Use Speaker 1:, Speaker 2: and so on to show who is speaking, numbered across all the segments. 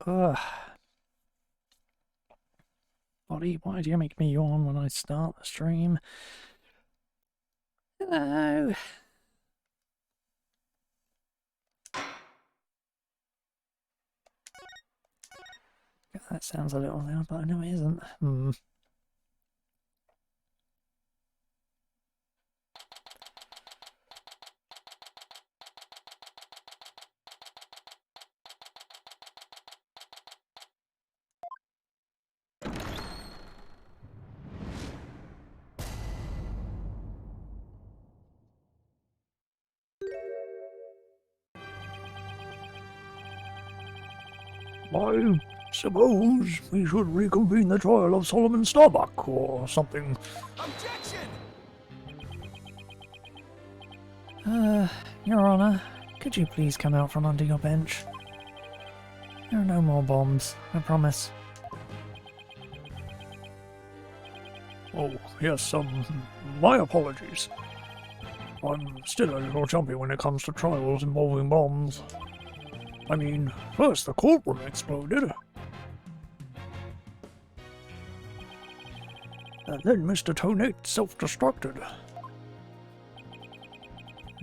Speaker 1: Ugh. Body, why do you make me yawn when I start the stream? Hello. That sounds a little loud, but I know it isn't. I suppose we should reconvene the trial of Solomon Starbuck or something.
Speaker 2: Objection!
Speaker 1: Your Honor, could you please come out from under your bench? There are no more bombs, I promise. Oh, yes, my apologies. I'm still a little jumpy when it comes to trials involving bombs. I mean, first the courtroom exploded. And then Mr. Tonate self-destructed.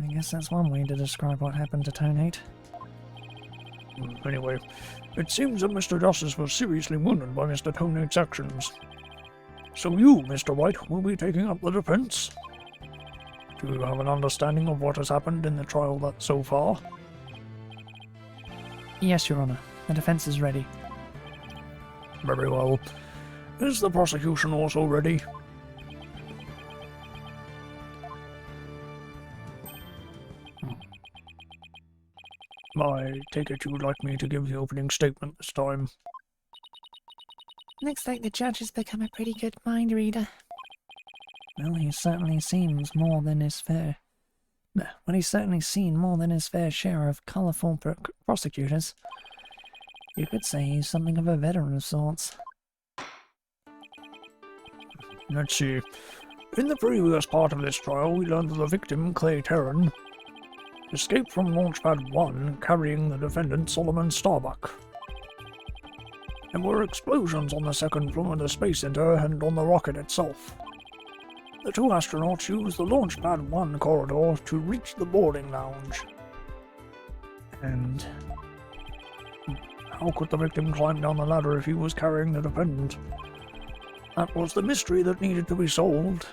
Speaker 1: I guess that's one way to describe what happened to Tonate. Anyway, it seems that Mr. Justice was seriously wounded by Mr. Tonate's actions. So you, Mr. Wright, will be taking up the defense? Do you have an understanding of what has happened in the trial so far? Yes, Your Honor. The defense is ready. Very well. Is the prosecution also ready? I take it you'd like me to give the opening statement this time.
Speaker 3: Looks like the judge has become a pretty good mind reader.
Speaker 1: Well, he's certainly seen more than his fair share of colourful prosecutors. You could say he's something of a veteran of sorts. Let's see. In the previous part of this trial, we learned that the victim, Clay Terran, escaped from Launchpad 1 carrying the defendant, Solomon Starbuck. There were explosions on the second floor of the Space Center and on the rocket itself. The two astronauts used the Launchpad 1 corridor to reach the boarding lounge. And how could the victim climb down the ladder if he was carrying the defendant? That was the mystery that needed to be solved.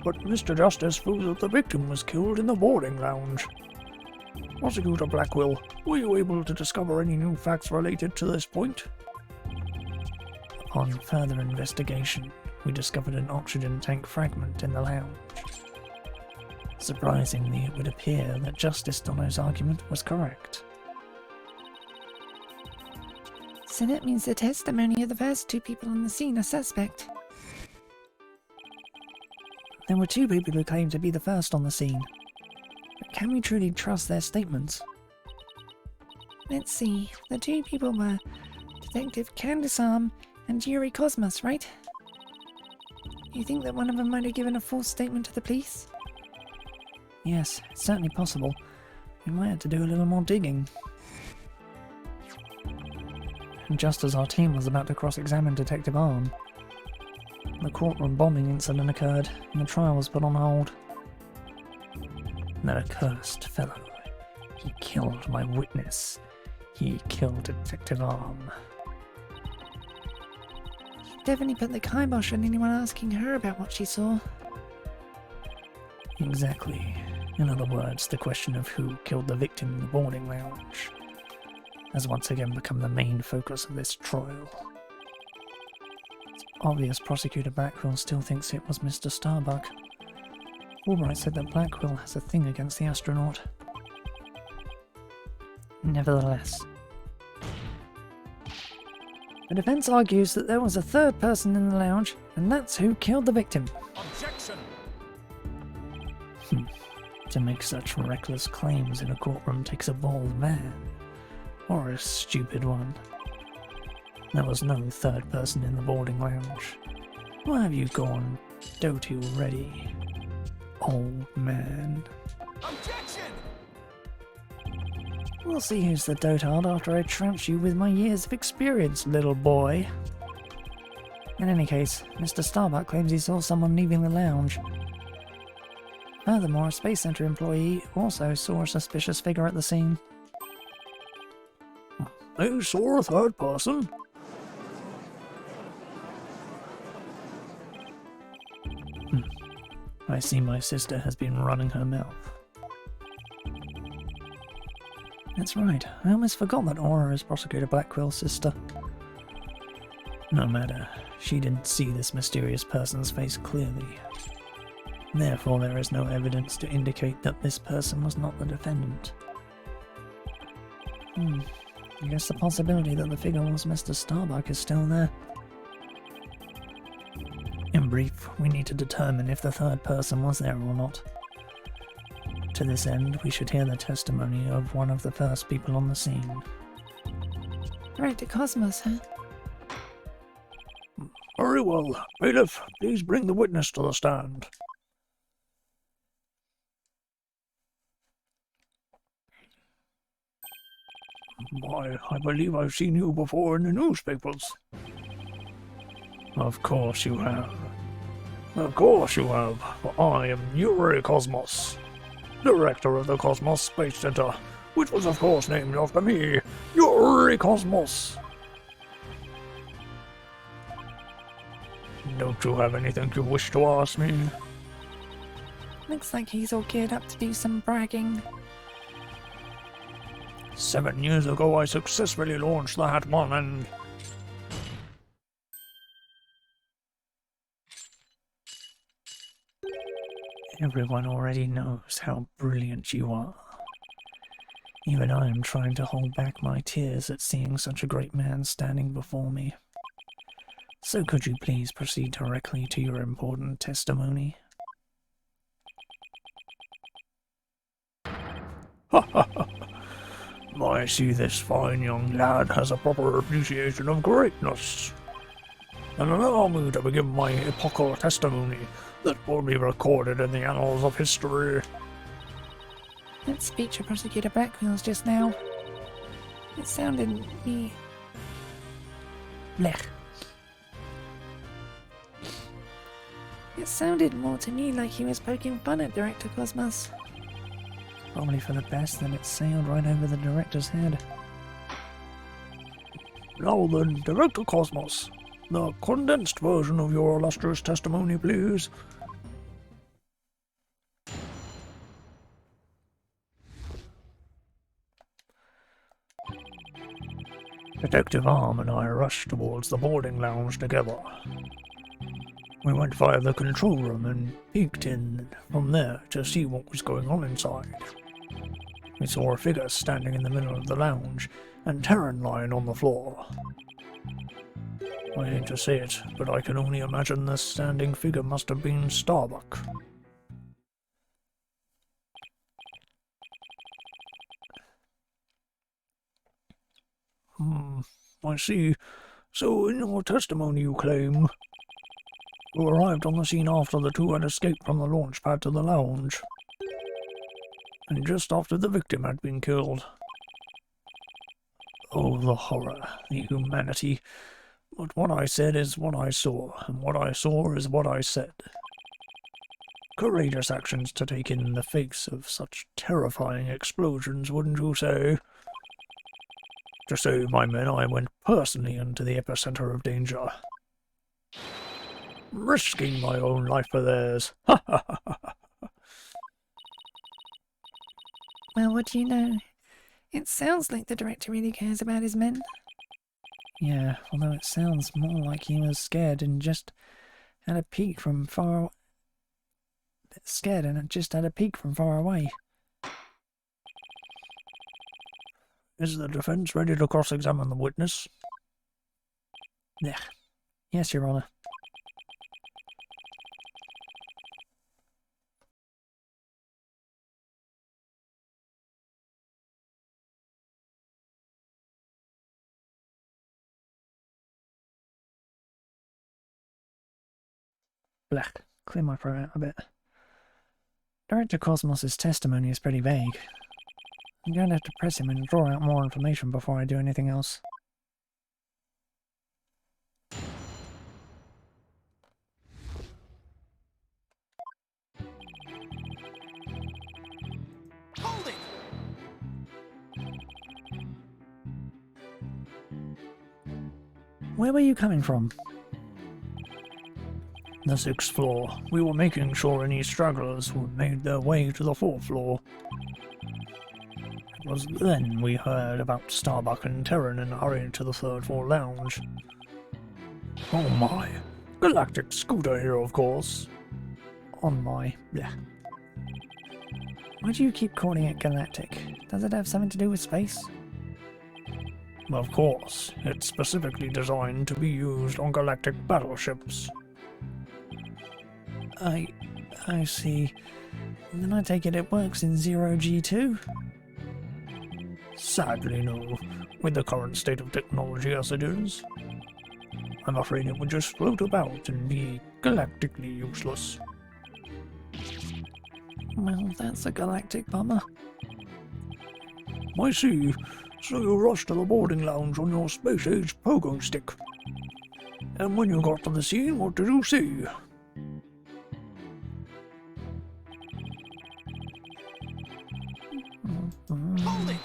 Speaker 1: But Mr. Justice proved that the victim was killed in the boarding lounge. Prosecutor Blackwell, were you able to discover any new facts related to this point? Upon further investigation, we discovered an oxygen tank fragment in the lounge. Surprisingly, it would appear that Justice Donner's argument was correct.
Speaker 3: So that means the testimony of the first two people on the scene are suspect.
Speaker 1: There were two people who claimed to be the first on the scene. But can we truly trust their statements?
Speaker 3: Let's see, the two people were Detective Candace Arm and Yuri Cosmos, right? You think that one of them might have given a false statement to the police?
Speaker 1: Yes, it's certainly possible. We might have to do a little more digging. And just as our team was about to cross-examine Detective Arm, the courtroom bombing incident occurred and the trial was put on hold. That accursed fellow. He killed my witness. He killed Detective Arm.
Speaker 3: Definitely put the kibosh on anyone asking her about what she saw.
Speaker 1: Exactly. In other words, the question of who killed the victim in the boarding lounge has once again become the main focus of this trial. It's obvious Prosecutor Blackwell still thinks it was Mr. Starbuck. Wright said that Blackwell has a thing against the astronaut. Nevertheless, the defense argues that there was a third person in the lounge, and that's who killed the victim.
Speaker 2: Objection!
Speaker 1: To make such reckless claims in a courtroom takes a bold man. Or a stupid one. There was no third person in the boarding lounge. Why have you gone doty already, old man?
Speaker 2: Objection!
Speaker 3: We'll see who's the dotard after I trounce you with my years of experience, little boy. In any case, Mr. Starbuck claims he saw someone leaving the lounge. Furthermore, a Space Center employee also saw a suspicious figure at the scene.
Speaker 1: They saw a third person?
Speaker 3: I see my sister has been running her mouth. That's right, I almost forgot that Aura is Prosecutor Blackwell's sister. No matter, she didn't see this mysterious person's face clearly. Therefore, there is no evidence to indicate that this person was not the defendant. I guess the possibility that the figure was Mr. Starbuck is still there. In brief, we need to determine if the third person was there or not. To this end, we should hear the testimony of one of the first people on the scene. Right to Cosmos, huh?
Speaker 1: Very well. Bailiff, please bring the witness to the stand. Why, I believe I've seen you before in the newspapers. Of course you have. Of course you have, for I am Yuri Cosmos, director of the Cosmos Space Center, which was of course named after me, Yuri Cosmos. Don't you have anything you wish to ask me?
Speaker 3: Looks like he's all geared up to do some bragging.
Speaker 1: 7 years ago I successfully launched the Hat 1 and...
Speaker 3: Everyone already knows how brilliant you are. Even I am trying to hold back my tears at seeing such a great man standing before me. So could you please proceed directly to your important testimony?
Speaker 1: I see this fine young lad has a proper appreciation of greatness. And allow me to begin my epochal testimony that will be recorded in the annals of history.
Speaker 3: That speech of Prosecutor Blackwell's just now, it sounded me... Blech. It sounded more to me like he was poking fun at Director Cosmos. Probably for the best that it sailed right over the director's head.
Speaker 1: Now then, Director Cosmos, the condensed version of your illustrious testimony, please. Detective Arm and I rushed towards the boarding lounge together. We went via the control room and peeked in from there to see what was going on inside. We saw a figure standing in the middle of the lounge and Terran lying on the floor. I hate to say it, but I can only imagine this standing figure must have been Starbuck. I see. So in your testimony you claim you arrived on the scene after the two had escaped from the launch pad to the lounge, and just after the victim had been killed. Oh, the horror, the humanity. But what I said is what I saw, and what I saw is what I said. Courageous actions to take in the face of such terrifying explosions, wouldn't you say? To save my men, I went personally into the epicenter of danger, risking my own life for theirs. Ha ha ha ha!
Speaker 3: Well, what do you know? It sounds like the director really cares about his men. Yeah, although it sounds more like he was scared and just had a peek from far... Scared and just had a peek from far away.
Speaker 1: Is the defense ready to cross-examine the witness?
Speaker 3: Yeah. Yes, Your Honor. Blech. Clear my throat out a bit. Director Cosmos' testimony is pretty vague. I'm going to have to press him and draw out more information before I do anything else.
Speaker 2: Hold it!
Speaker 3: Where were you coming from?
Speaker 1: The 6th floor. We were making sure any stragglers who made their way to the 4th floor. It was then we heard about Starbuck and Terran and hurried to the 3rd floor lounge. Oh my. Galactic scooter here, of course.
Speaker 3: On my... yeah. Why do you keep calling it galactic? Does it have something to do with space?
Speaker 1: Of course. It's specifically designed to be used on galactic battleships.
Speaker 3: I see. Then I take it works in 0G2?
Speaker 1: Sadly, no. With the current state of technology as it is. I'm afraid it would just float about and be galactically useless.
Speaker 3: Well, that's a galactic bummer.
Speaker 1: I see. So you rushed to the boarding lounge on your space-age pogo stick. And when you got to the scene, what did you see?
Speaker 2: Hold it!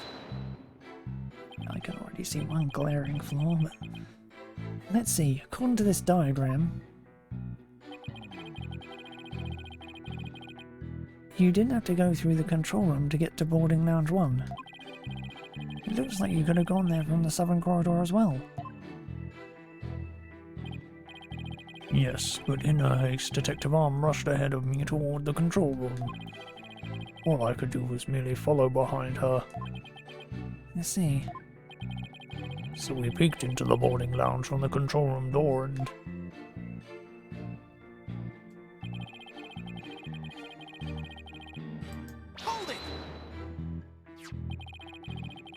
Speaker 3: I can already see one glaring flaw, but... let's see, according to this diagram... you didn't have to go through the control room to get to boarding lounge 1. It looks like you could have gone there from the southern corridor as well.
Speaker 1: Yes, but in her haste, Detective Arm rushed ahead of me toward the control room. All I could do was merely follow behind her.
Speaker 3: Let's see.
Speaker 1: So we peeked into the boarding lounge from the control room door and...
Speaker 2: Hold it!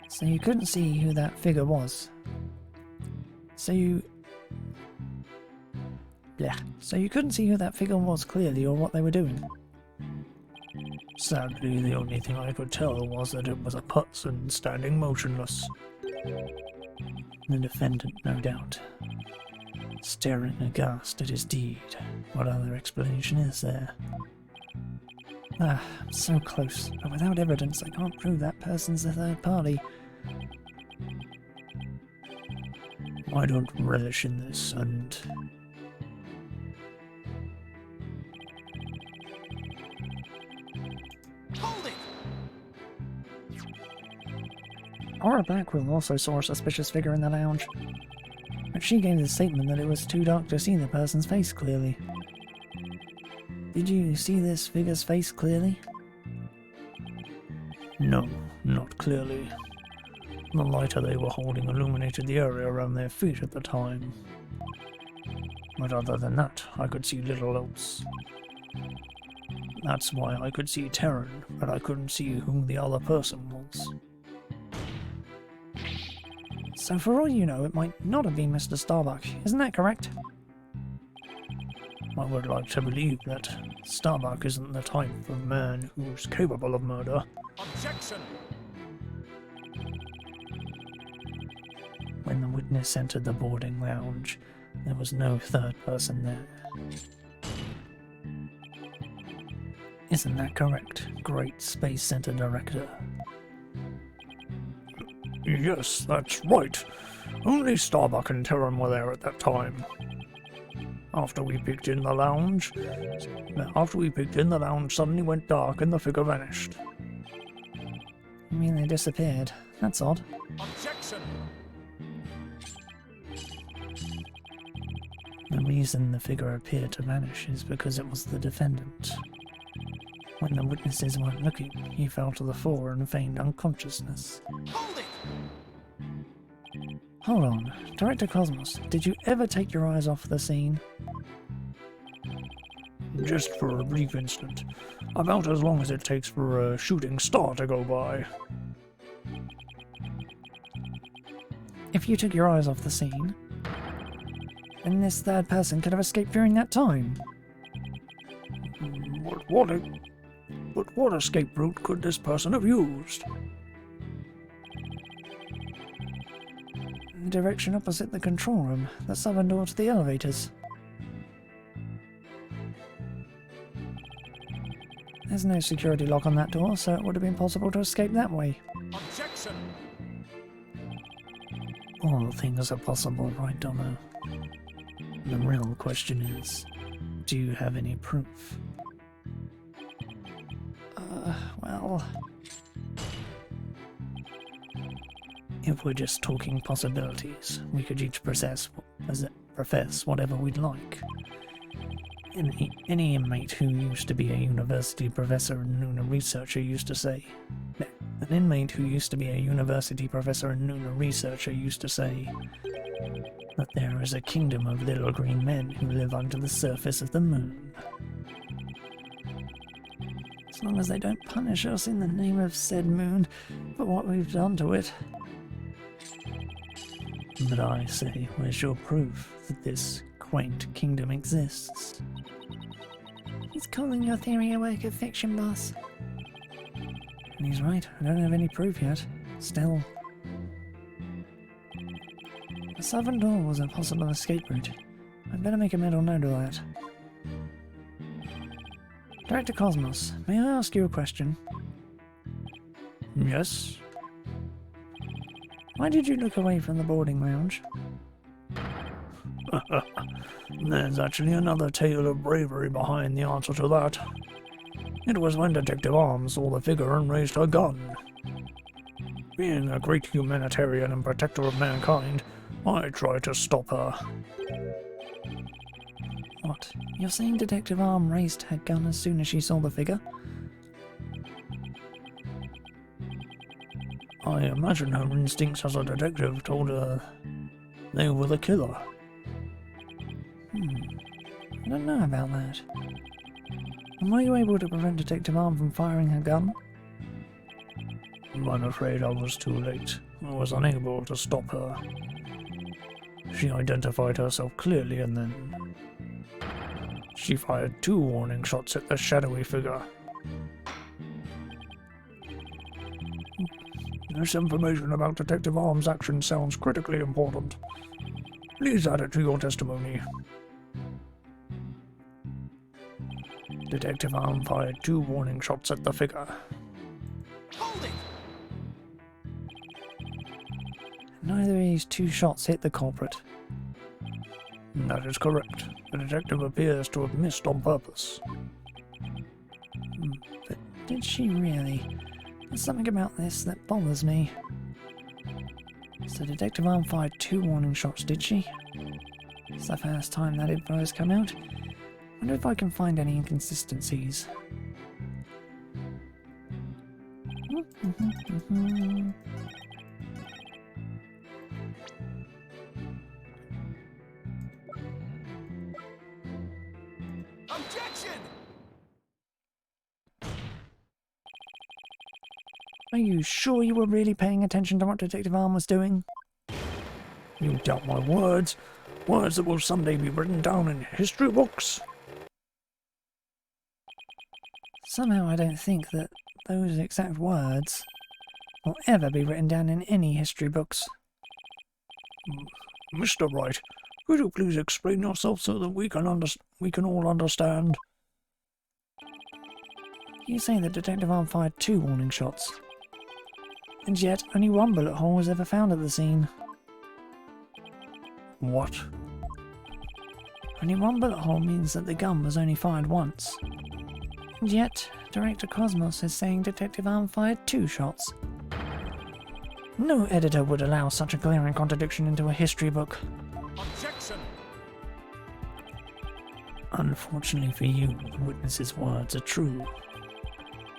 Speaker 3: So you couldn't see who that figure was. So you couldn't see who that figure was clearly or what they were doing.
Speaker 1: Sadly, the only thing I could tell was that it was a person standing motionless.
Speaker 3: The defendant, no doubt. Staring aghast at his deed. What other explanation is there? Ah, I'm so close, but without evidence I can't prove that person's the third party.
Speaker 1: I don't relish in this, and...
Speaker 2: Hold it!
Speaker 3: Aura Blackwell also saw a suspicious figure in the lounge, but she gave the statement that it was too dark to see the person's face clearly. Did you see this figure's face clearly?
Speaker 1: No, not clearly. The lighter they were holding illuminated the area around their feet at the time. But other than that, I could see little else. That's why I could see Terran, but I couldn't see who the other person was.
Speaker 3: So for all you know, it might not have been Mr. Starbuck, isn't that correct?
Speaker 1: I would like to believe that Starbuck isn't the type of man who's capable of murder.
Speaker 2: Objection!
Speaker 3: When the witness entered the boarding lounge, there was no third person there. Isn't that correct, Great Space Center Director?
Speaker 1: Yes, that's right. Only Starbuck and Terran were there at that time. After we peeked in the lounge, suddenly went dark and the figure vanished.
Speaker 3: You mean they disappeared? That's odd.
Speaker 2: Objection!
Speaker 3: The reason the figure appeared to vanish is because it was the defendant. When the witnesses weren't looking, he fell to the floor and feigned unconsciousness.
Speaker 2: Hold it!
Speaker 3: Hold on, Director Cosmos, did you ever take your eyes off the scene?
Speaker 1: Just for a brief instant. About as long as it takes for a shooting star to go by.
Speaker 3: If you took your eyes off the scene, then this third person could have escaped during that time.
Speaker 1: But what escape route could this person have used?
Speaker 3: The direction opposite the control room, the southern door to the elevators. There's no security lock on that door, so it would have been possible to escape that way.
Speaker 2: Objection!
Speaker 1: All things are possible, right, Donna? The real question is, do you have any proof?
Speaker 3: Well...
Speaker 1: If we're just talking possibilities, we could each profess whatever we'd like. Any inmate who used to be a university professor and lunar researcher used to say... An inmate who used to be a university professor and lunar researcher used to say that there is a kingdom of little green men who live under the surface of the moon.
Speaker 3: As long as they don't punish us in the name of said moon for what we've done to it.
Speaker 1: But I say, where's your proof that this quaint kingdom exists?
Speaker 3: He's calling your theory a work of fiction, boss.
Speaker 1: And he's right, I don't have any proof yet. Still.
Speaker 3: The southern door was a possible escape route. I'd better make a mental note of that. Director Cosmos, may I ask you a question?
Speaker 1: Yes?
Speaker 3: Why did you look away from the boarding lounge?
Speaker 1: There's actually another tale of bravery behind the answer to that. It was when Detective Arms saw the figure and raised her gun. Being a great humanitarian and protector of mankind, I tried to stop her.
Speaker 3: What? You're saying Detective Arm raised her gun as soon as she saw the figure?
Speaker 1: I imagine her instincts as a detective told her they were the killer.
Speaker 3: I don't know about that. And were you able to prevent Detective Arm from firing her gun?
Speaker 1: I'm afraid I was too late. I was unable to stop her. She identified herself clearly and then... she fired 2 warning shots at the shadowy figure. This information about Detective Arm's actions sounds critically important. Please add it to your testimony. Detective Arm fired 2 warning shots at the figure.
Speaker 2: Hold it!
Speaker 3: Neither of these 2 shots hit the culprit.
Speaker 1: That is correct. The detective appears to have missed on purpose.
Speaker 3: But did she really? There's something about this that bothers me. So Detective Arm fired 2 warning shots, did she? It's the first time that info has come out. Wonder if I can find any inconsistencies.
Speaker 2: Objection!
Speaker 3: Are you sure you were really paying attention to what Detective Arm was doing?
Speaker 1: You doubt my words? Words that will someday be written down in history books?
Speaker 3: Somehow I don't think that those exact words will ever be written down in any history books.
Speaker 1: Mr. Wright, could you please explain yourself so that we can all understand?
Speaker 3: You say that Detective Arm fired 2 warning shots, and yet only 1 bullet hole was ever found at the scene.
Speaker 1: What?
Speaker 3: Only 1 bullet hole means that the gun was only fired once. And yet, Director Cosmos is saying Detective Arm fired 2 shots. No editor would allow such a glaring contradiction into a history book.
Speaker 2: Objection!
Speaker 1: Unfortunately for you, the witness's words are true.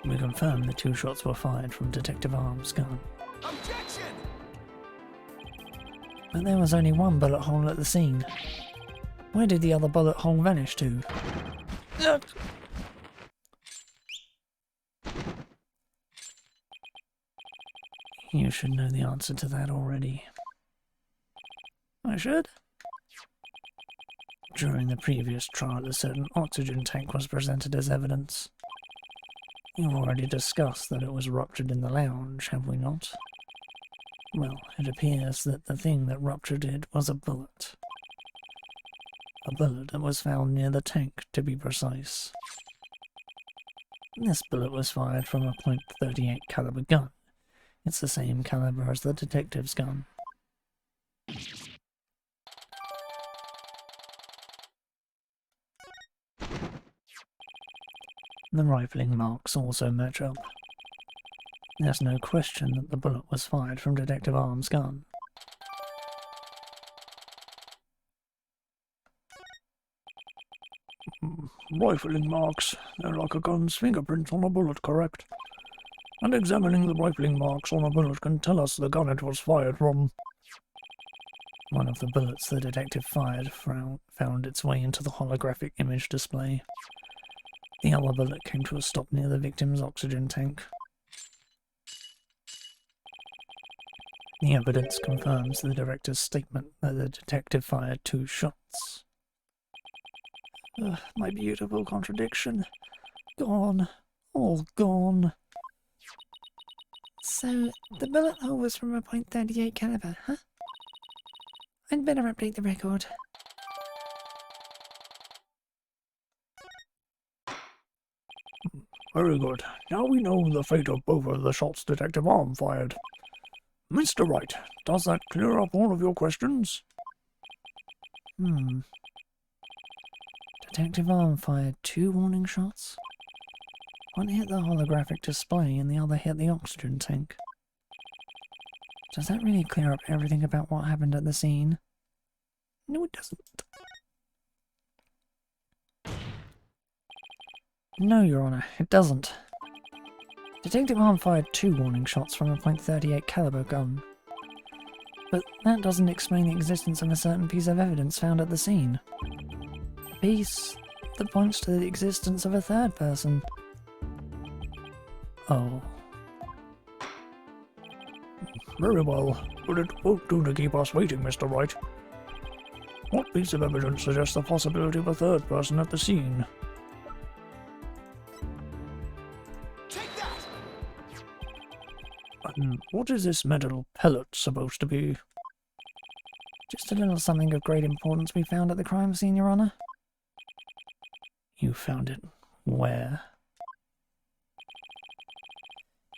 Speaker 1: We confirm the 2 shots were fired from Detective Arm's gun.
Speaker 2: Objection!
Speaker 3: But there was only 1 bullet hole at the scene. Where did the other bullet hole vanish to?
Speaker 1: You should know the answer to that already.
Speaker 3: I should?
Speaker 1: During the previous trial, a certain oxygen tank was presented as evidence. We've already discussed that it was ruptured in the lounge, have we not? Well, it appears that the thing that ruptured it was a bullet. A bullet that was found near the tank, to be precise. This bullet was fired from a .38 caliber gun. It's the same caliber as the detective's gun. The rifling marks also match up. There's no question that the bullet was fired from Detective Arm's gun. Rifling marks. They're like a gun's fingerprint on a bullet, correct? And examining the rifling marks on a bullet can tell us the gun it was fired from. One of the bullets the detective fired found its way into the holographic image display. The other bullet came to a stop near the victim's oxygen tank. The evidence confirms the director's statement that the detective fired 2 shots. My beautiful contradiction. Gone. All gone.
Speaker 3: So, the bullet hole was from a .38 caliber, huh? I'd better update the record.
Speaker 1: Very good. Now we know the fate of both of the shots Detective Arm fired. Mr. Wright, does that clear up all of your questions? Detective Arm fired 2 warning shots. One hit the holographic display and the other hit the oxygen tank. Does that really clear up everything about what happened at the scene? No, it doesn't. No, Your Honor, it doesn't. Detective Arm fired 2 warning shots from a .38 caliber gun. But that doesn't explain the existence of a certain piece of evidence found at the scene. A piece that points to the existence of a third person. Oh. Very well, but it won't do to keep us waiting, Mr. Wright. What piece of evidence suggests the possibility of a third person at the scene?
Speaker 2: Take that!
Speaker 1: And what is this metal pellet supposed to be?
Speaker 3: Just a little something of great importance we found at the crime scene, Your Honor.
Speaker 1: You found it where?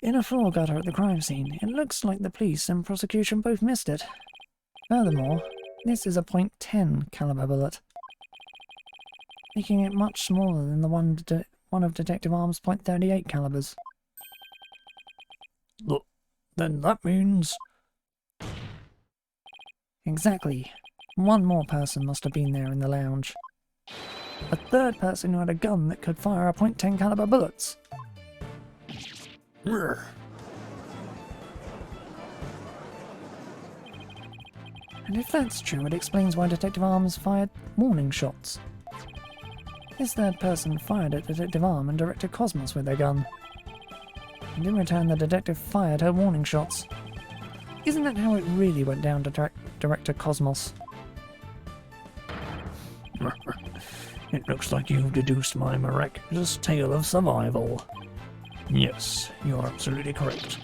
Speaker 3: In a floor gutter at the crime scene. It looks like the police and prosecution both missed it. Furthermore, this is a .10 caliber bullet, making it much smaller than the one of Detective Arm's .38 calibers.
Speaker 1: Look, then that means...
Speaker 3: Exactly. One more person must have been there in the lounge. A third person who had a gun that could fire a .10 caliber bullets.
Speaker 1: And
Speaker 3: if that's true, it explains why Detective Arms fired warning shots. This third person fired at Detective Arm and Director Cosmos with their gun. And in return, the detective fired her warning shots. Isn't that how it really went down to Director Cosmos?
Speaker 1: It looks like you've deduced my miraculous tale of survival. Yes, you're absolutely correct.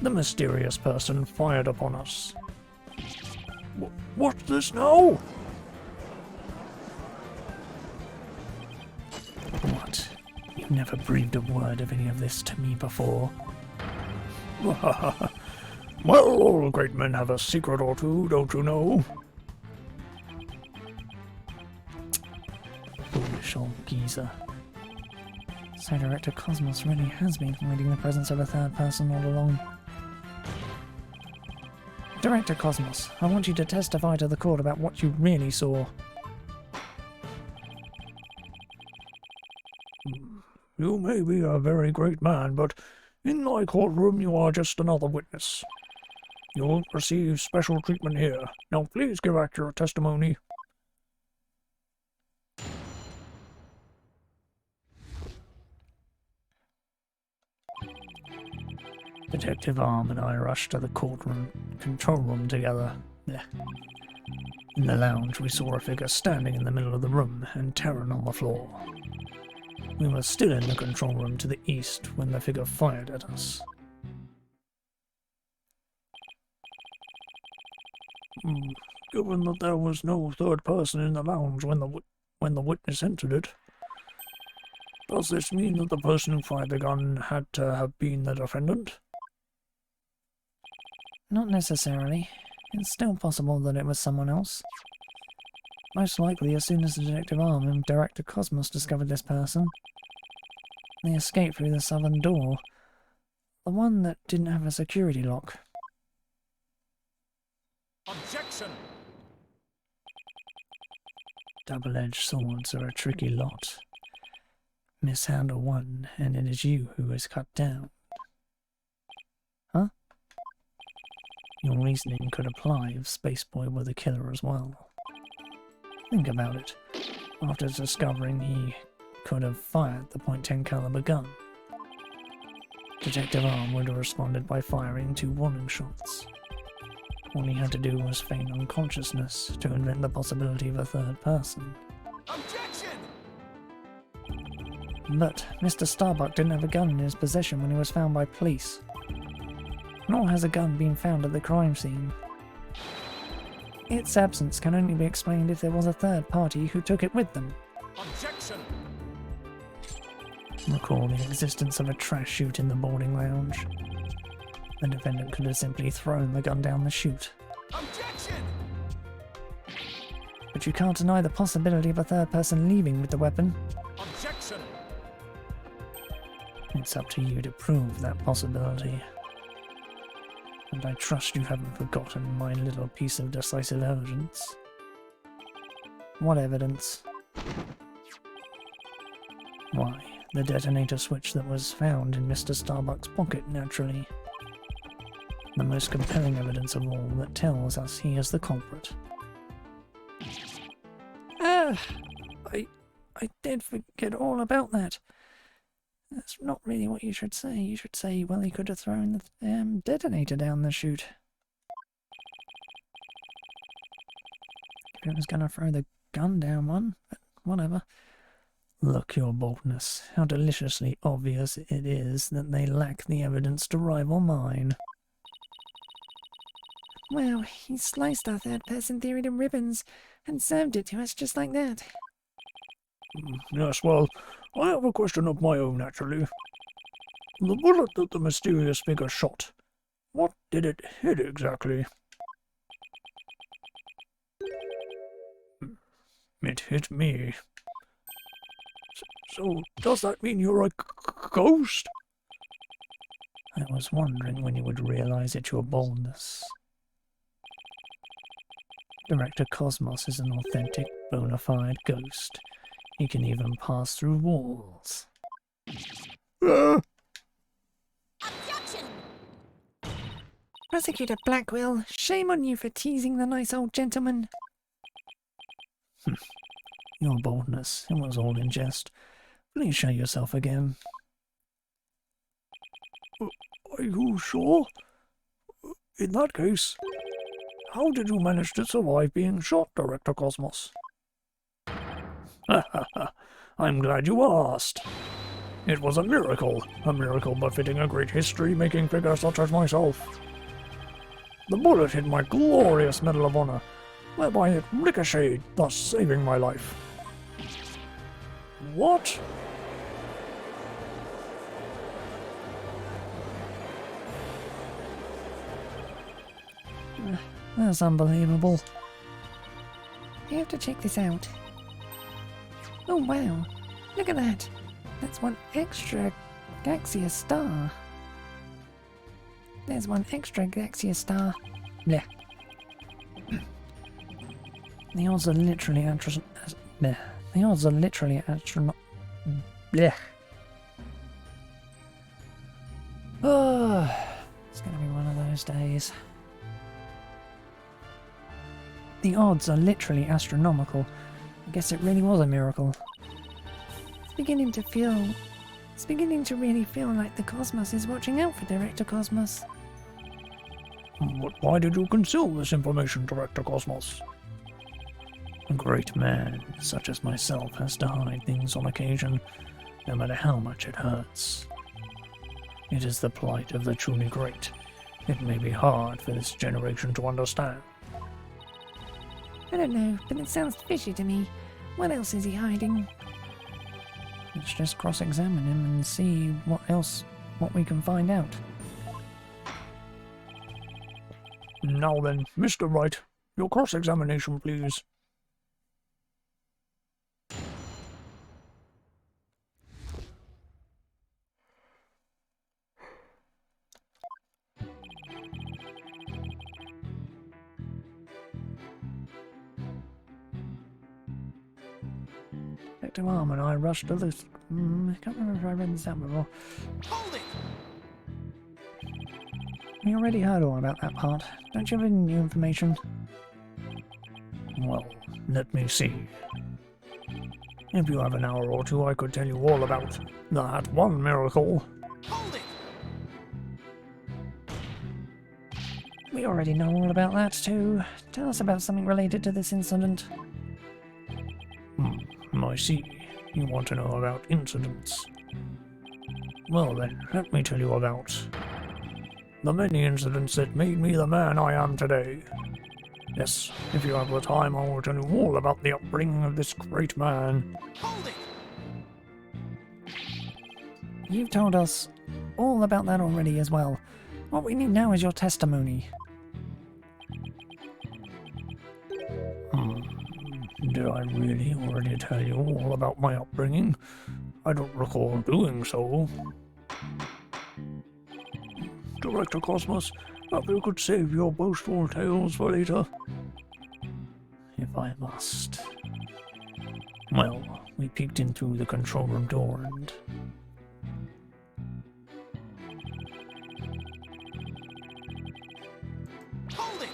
Speaker 1: The mysterious person fired upon us. What's this now? What? You never breathed a word of any of this to me before. Well, all great men have a secret or two, don't you know? Foolish old geezer.
Speaker 3: So Director Cosmos really has been hiding the presence of a third person all along. Director Cosmos, I want you to testify to the court about what you really saw.
Speaker 1: You may be a very great man, but in my courtroom you are just another witness. You won't receive special treatment here. Now please give back your testimony. Detective Arm and I rushed to the control room together. In the lounge, we saw a figure standing in the middle of the room and Terran on the floor. We were still in the control room to the east when the figure fired at us. Given that there was no third person in the lounge when the witness entered it, does this mean that the person who fired the gun had to have been the defendant?
Speaker 3: Not necessarily. It's still possible that it was someone else. Most likely, as soon as the Detective Arm and Director Cosmos discovered this person, they escaped through the southern door, the one that didn't have a security lock.
Speaker 2: Objection!
Speaker 1: Double-edged swords are a tricky lot. Mishandle one, and it is you who is cut down.
Speaker 3: Huh?
Speaker 1: Your reasoning could apply if Spaceboy were the killer as well. Think about it. After discovering he could have fired the .10 caliber gun, Detective Arm would have responded by firing 2 warning shots. All he had to do was feign unconsciousness to invent the possibility of a third person.
Speaker 2: Objection!
Speaker 3: But Mr. Starbuck didn't have a gun in his possession when he was found by police. Nor has a gun been found at the crime scene. Its absence can only be explained if there was a third party who took it with them.
Speaker 2: Objection!
Speaker 1: Recall the existence of a trash chute in the boarding lounge. The defendant could have simply thrown the gun down the chute.
Speaker 2: Objection!
Speaker 3: But you can't deny the possibility of a third person leaving with the weapon.
Speaker 2: Objection!
Speaker 1: It's up to you to prove that possibility. And I trust you haven't forgotten my little piece of decisive evidence.
Speaker 3: What evidence?
Speaker 1: Why, the detonator switch that was found in Mr. Starbuck's pocket, naturally. The most compelling evidence of all that tells us he is the culprit.
Speaker 3: Ah! I did forget all about that. That's not really what you should say. You should say, well, he could have thrown the detonator down the chute. If he was going to throw the gun down one, but whatever.
Speaker 1: Look, your boldness. How deliciously obvious it is that they lack the evidence to rival mine.
Speaker 3: Well, he sliced our third-person theory to ribbons and served it to us just like that.
Speaker 1: Yes, well, I have a question of my own, naturally. The bullet that the mysterious figure shot, what did it hit exactly? It hit me. So, does that mean you're a ghost? I was wondering when you would realize it's your boldness. Director Cosmos is an authentic, bona fide ghost. He can even pass through walls.
Speaker 2: Objection!
Speaker 3: Prosecutor Blackwell, shame on you for teasing the nice old gentleman.
Speaker 1: Your boldness, it was all in jest. Please show yourself again. Are you sure? In that case, how did you manage to survive being shot, Director Cosmos? I'm glad you asked. It was a miracle befitting a great history-making figure such as myself. The bullet hit my glorious Medal of Honor, whereby it ricocheted, thus saving my life. What?
Speaker 3: That's unbelievable. You have to check this out. Oh wow, look at that. That's one extra Gaxia star. There's one extra Gaxia star. Blech.
Speaker 1: The odds are literally blech. The odds are literally blech.
Speaker 3: Oh, it's gonna be one of those days.
Speaker 1: The odds are literally astronomical. I guess it really was a miracle.
Speaker 3: It's beginning to really feel like the Cosmos is watching out for Director Cosmos.
Speaker 1: But why did you conceal this information, Director Cosmos? A great man, such as myself, has to hide things on occasion, no matter how much it hurts. It is the plight of the truly great. It may be hard for this generation to understand.
Speaker 3: I don't know, but it sounds fishy to me. What else is he hiding?
Speaker 4: Let's just cross-examine him and see what we can find out.
Speaker 1: Now then, Mr. Wright, your cross-examination, please.
Speaker 4: Detective Arm and I rushed to this. I can't remember if I read this out before.
Speaker 2: Hold it!
Speaker 4: We already heard all about that part. Don't you have any new information?
Speaker 1: Well, let me see. If you have an hour or two, I could tell you all about that one miracle.
Speaker 2: Hold it!
Speaker 4: We already know all about that too. Tell us about something related to this incident.
Speaker 1: I see. You want to know about incidents. Well then, let me tell you about the many incidents that made me the man I am today. Yes, if you have the time, I will tell you all about the upbringing of this great man.
Speaker 2: Hold it!
Speaker 4: You've told us all about that already as well. What we need now is your testimony.
Speaker 1: Did I really already tell you all about my upbringing? I don't recall doing so. Director Cosmos, if you could save your boastful tales for later.
Speaker 4: If I must.
Speaker 1: Well, we peeked in through the control room door and...
Speaker 2: Hold it!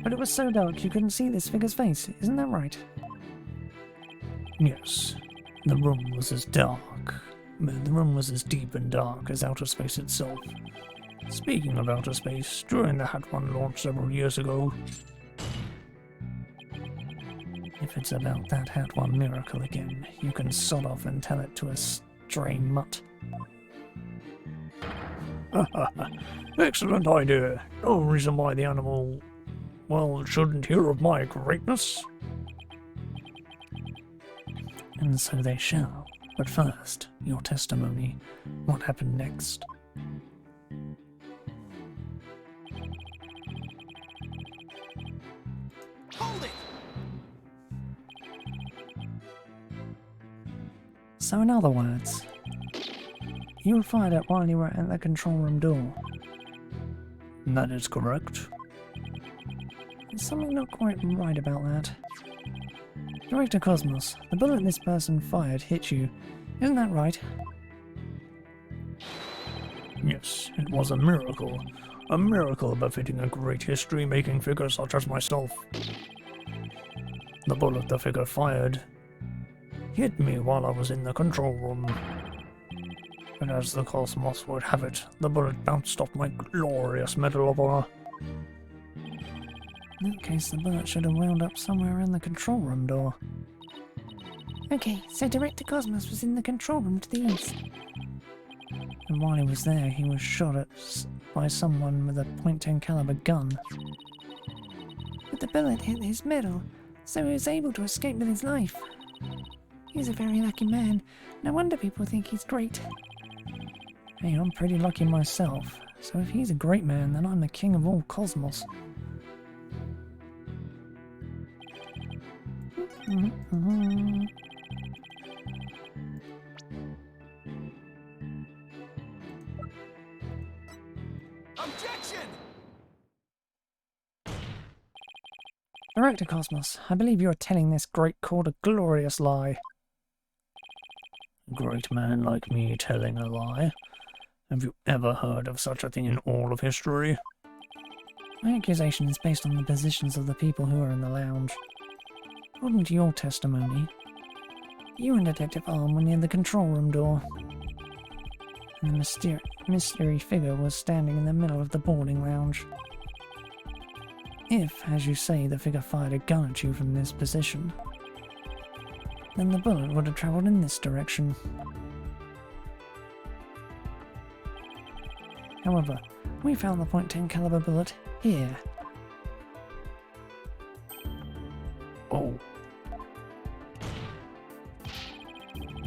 Speaker 4: But it was so dark you couldn't see this figure's face, isn't that right?
Speaker 1: Yes, the room was as dark. The room was as deep and dark as outer space itself. Speaking of outer space, during the Hat One launch several years ago...
Speaker 4: If it's about that Hat One miracle again, you can sod off and tell it to a stray mutt.
Speaker 1: Excellent idea. No reason why the animal, well, shouldn't hear of my greatness.
Speaker 4: And so they shall. But first, your testimony. What happened next?
Speaker 2: Hold it!
Speaker 4: So in other words, you were fired at while you were at the control room door.
Speaker 1: That is correct.
Speaker 4: There's something not quite right about that. Director Cosmos, the bullet this person fired hit you. Isn't that right?
Speaker 1: Yes, it was a miracle. A miracle befitting a great history-making figure such as myself. The bullet the figure fired hit me while I was in the control room. But as the Cosmos would have it, the bullet bounced off my glorious Medal of Honor.
Speaker 4: In that case, the bullet should have wound up somewhere in the control room door. Okay, so Director Cosmos was in the control room to the east. And while he was there, he was shot at by someone with a .10 caliber gun. But the bullet hit his medal, so he was able to escape with his life. He's a very lucky man. No wonder people think he's great. Hey, I'm pretty lucky myself, so if he's a great man, then I'm the king of all cosmos.
Speaker 2: Objection!
Speaker 4: Director Cosmos, I believe you are telling this great court a glorious lie.
Speaker 1: Great man like me telling a lie? Have you ever heard of such a thing in all of history?
Speaker 4: My accusation is based on the positions of the people who are in the lounge. According to your testimony, you and Detective Arm were near the control room door, and the mystery figure was standing in the middle of the boarding lounge. If, as you say, the figure fired a gun at you from this position, then the bullet would have travelled in this direction. However, we found the .10 caliber bullet here.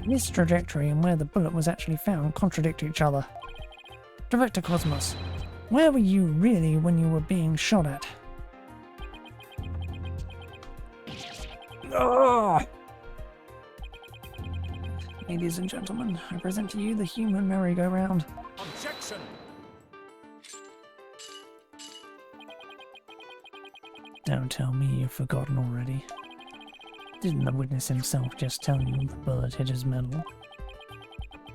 Speaker 4: This trajectory and where the bullet was actually found contradict each other. Director Cosmos, where were you really when you were being shot at?
Speaker 1: Ah!
Speaker 4: Ladies and gentlemen, I present to you the human merry-go-round.
Speaker 2: Objection!
Speaker 4: Don't tell me you've forgotten already. Didn't the witness himself just tell you the bullet hit his medal?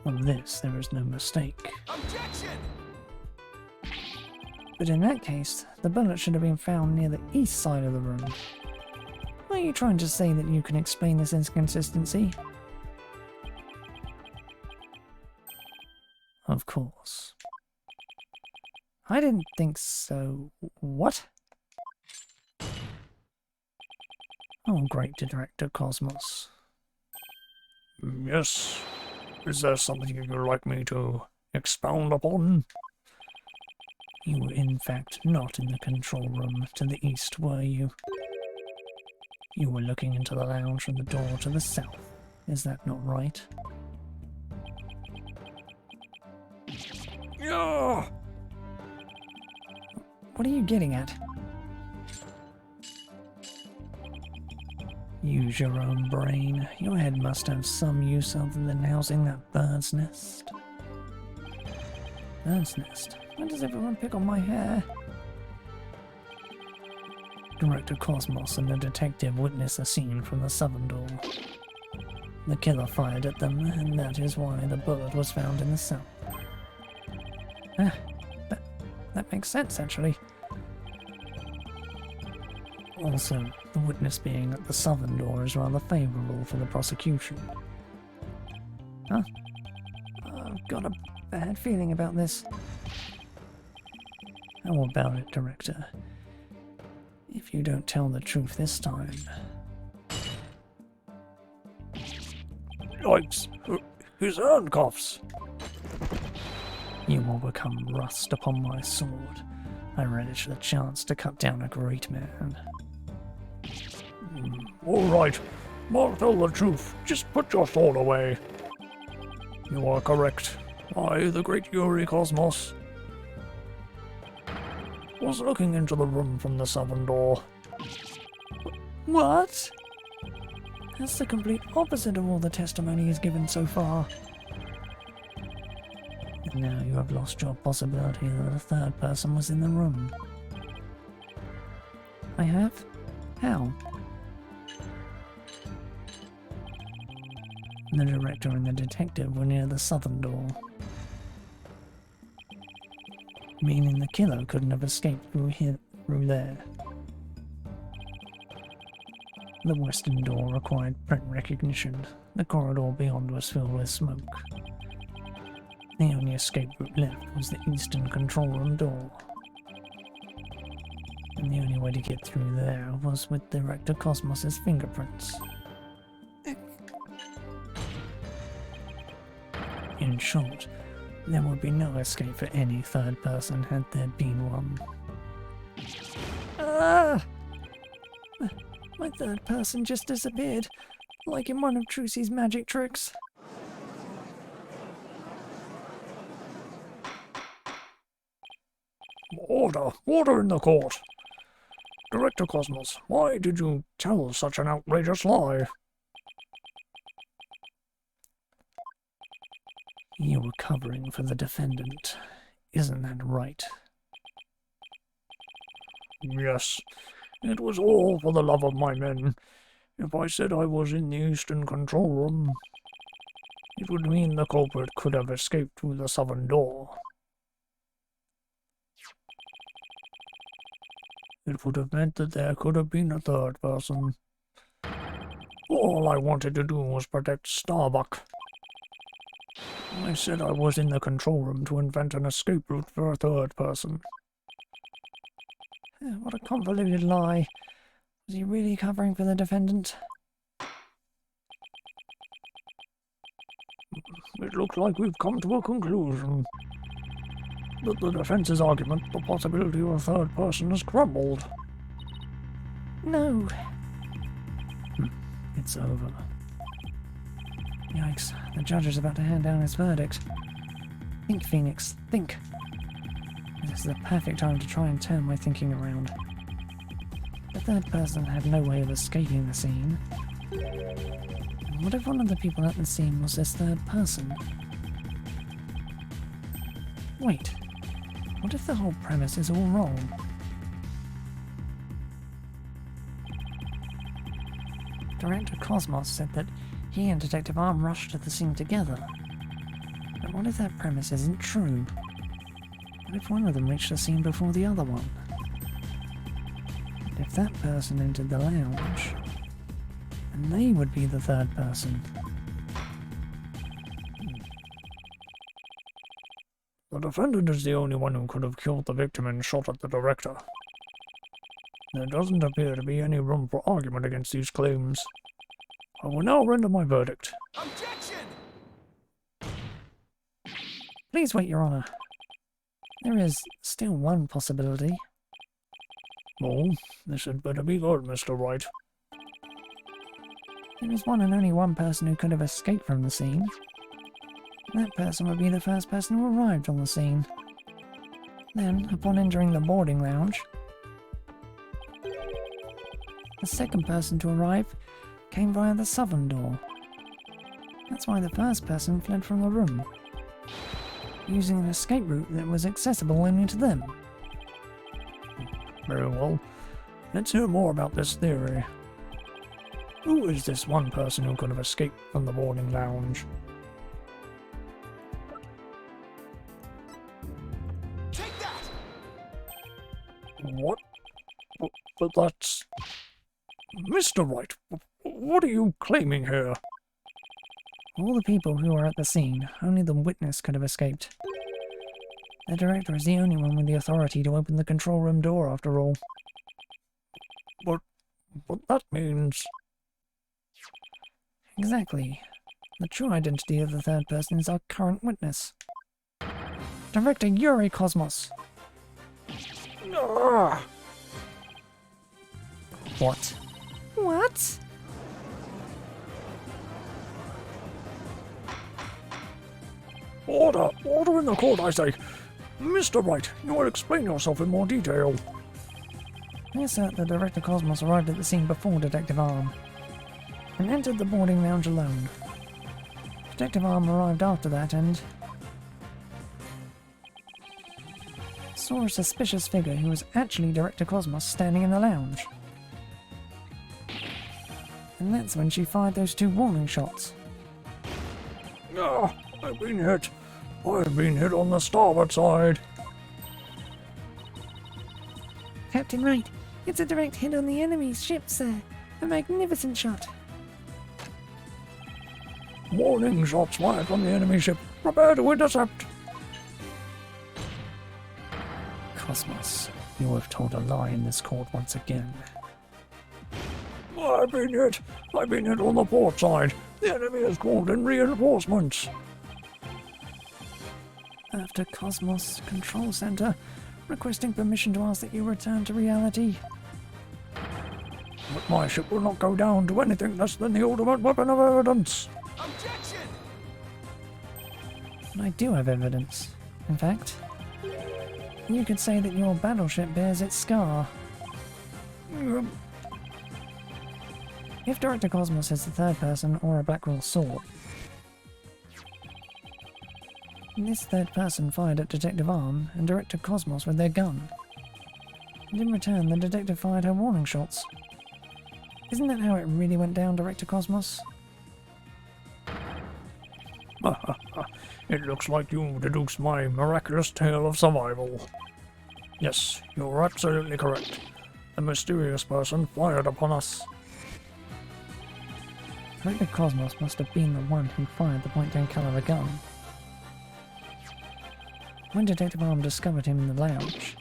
Speaker 4: On this, there is no mistake.
Speaker 2: Objection!
Speaker 4: But in that case, the bullet should have been found near the east side of the room. Are you trying to say that you can explain this inconsistency? Of course. I didn't think so. What? Oh, great Director Cosmos.
Speaker 1: Yes. Is there something you'd like me to expound upon?
Speaker 4: You were in fact not in the control room to the east, were you? You were looking into the lounge from the door to the south. Is that not right?
Speaker 1: Yeah!
Speaker 4: What are you getting at? Use your own brain. Your head must have some use other than housing that bird's nest. Bird's nest? Why does everyone pick on my hair? Director Cosmos and the detective witness a scene from the southern door. The killer fired at them, and that is why the bullet was found in the south. Ah, that makes sense, actually. Also, the witness being at the southern door is rather favourable for the prosecution. Huh? I've got a bad feeling about this. How about it, Director? If you don't tell the truth this time...
Speaker 1: Yikes! His handcuffs!
Speaker 4: You will become rust upon my sword. I relish the chance to cut down a great man.
Speaker 1: All right. I'll tell the truth. Just put your sword away. You are correct. I, the great Yuri Cosmos, was looking into the room from the southern door.
Speaker 4: What? That's the complete opposite of all the testimony he's given so far. And now you have lost your possibility that a third person was in the room. I have? How? The director and the detective were near the southern door. Meaning the killer couldn't have escaped through there. The western door required print recognition. The corridor beyond was filled with smoke. The only escape route left was the eastern control room door. And the only way to get through there was with Director Cosmos's fingerprints. In short, there would be no escape for any third person had there been one. Ah! My third person just disappeared, like in one of Trucy's magic tricks.
Speaker 1: Order! Order in the court! Director Cosmos, why did you tell such an outrageous lie?
Speaker 4: You were covering for the defendant. Isn't that right?
Speaker 1: Yes. It was all for the love of my men. If I said I was in the eastern control room, it would mean the culprit could have escaped through the southern door. It would have meant that there could have been a third person. All I wanted to do was protect Starbuck. I said I was in the control room to invent an escape route for a third person.
Speaker 4: What a convoluted lie. Was he really covering for the defendant?
Speaker 1: It looks like we've come to a conclusion. That the defense's argument, the possibility of a third person, has crumbled.
Speaker 4: No.
Speaker 1: It's over.
Speaker 4: Yikes, the judge is about to hand down his verdict. Think, Phoenix, think. This is the perfect time to try and turn my thinking around. The third person had no way of escaping the scene. What if one of the people at the scene was this third person? Wait, what if the whole premise is all wrong? Director Cosmos said that he and Detective Arm rushed to the scene together. But what if that premise isn't true? What if one of them reached the scene before the other one? And if that person entered the lounge, then they would be the third person.
Speaker 1: The defendant is the only one who could have killed the victim and shot at the director. There doesn't appear to be any room for argument against these claims. I will now render my verdict.
Speaker 2: Objection!
Speaker 4: Please wait, Your Honor. There is still one possibility.
Speaker 1: Oh, this had better be good, Mr. Wright.
Speaker 4: There is one and only one person who could have escaped from the scene. That person would be the first person who arrived on the scene. Then, upon entering the boarding lounge, the second person to arrive came via the southern door. That's why the first person fled from the room, using an escape route that was accessible only to them.
Speaker 1: Very well. Let's hear more about this theory. Who is this one person who could have escaped from the boarding lounge?
Speaker 2: Take that!
Speaker 1: What? But that's... Mr. Wright, what are you claiming here?
Speaker 4: All the people who were at the scene, only the witness could have escaped. The director is the only one with the authority to open the control room door, after all.
Speaker 1: But that means...
Speaker 4: Exactly. The true identity of the third person is our current witness. Director Yuri Cosmos.
Speaker 1: Ah!
Speaker 4: What? What?
Speaker 1: Order! Order in the court, I say! Mr. Wright, you will explain yourself in more detail.
Speaker 4: Yes, sir, the Director Cosmos arrived at the scene before Detective Arm, and entered the boarding lounge alone. Detective Arm arrived after that and saw a suspicious figure who was actually Director Cosmos standing in the lounge. And that's when she fired those 2 warning shots.
Speaker 1: Ah, I've been hit. I've been hit on the starboard side.
Speaker 3: Captain Wright, it's a direct hit on the enemy's ship, sir. A magnificent shot.
Speaker 1: Warning shots fired from the enemy ship. Prepare to intercept.
Speaker 4: Cosmos, you have told a lie in this court once again.
Speaker 1: I've been hit. I've been hit on the port side. The enemy has called in reinforcements.
Speaker 4: After Cosmos Control Center, requesting permission to ask that you return to reality.
Speaker 1: But my ship will not go down to anything less than the ultimate weapon of evidence.
Speaker 2: Objection!
Speaker 4: And I do have evidence. In fact, you could say that your battleship bears its scar. If Director Cosmos is the third person or a Blackwell sword, this third person fired at Detective Arm and Director Cosmos with their gun. And in return, the detective fired her warning shots. Isn't that how it really went down, Director Cosmos?
Speaker 1: It looks like you deduced my miraculous tale of survival. Yes, you're absolutely correct. The mysterious person fired upon us.
Speaker 4: Director Cosmos must have been the one who fired the point-blank caliber gun. When Detective Arm discovered him in the lounge,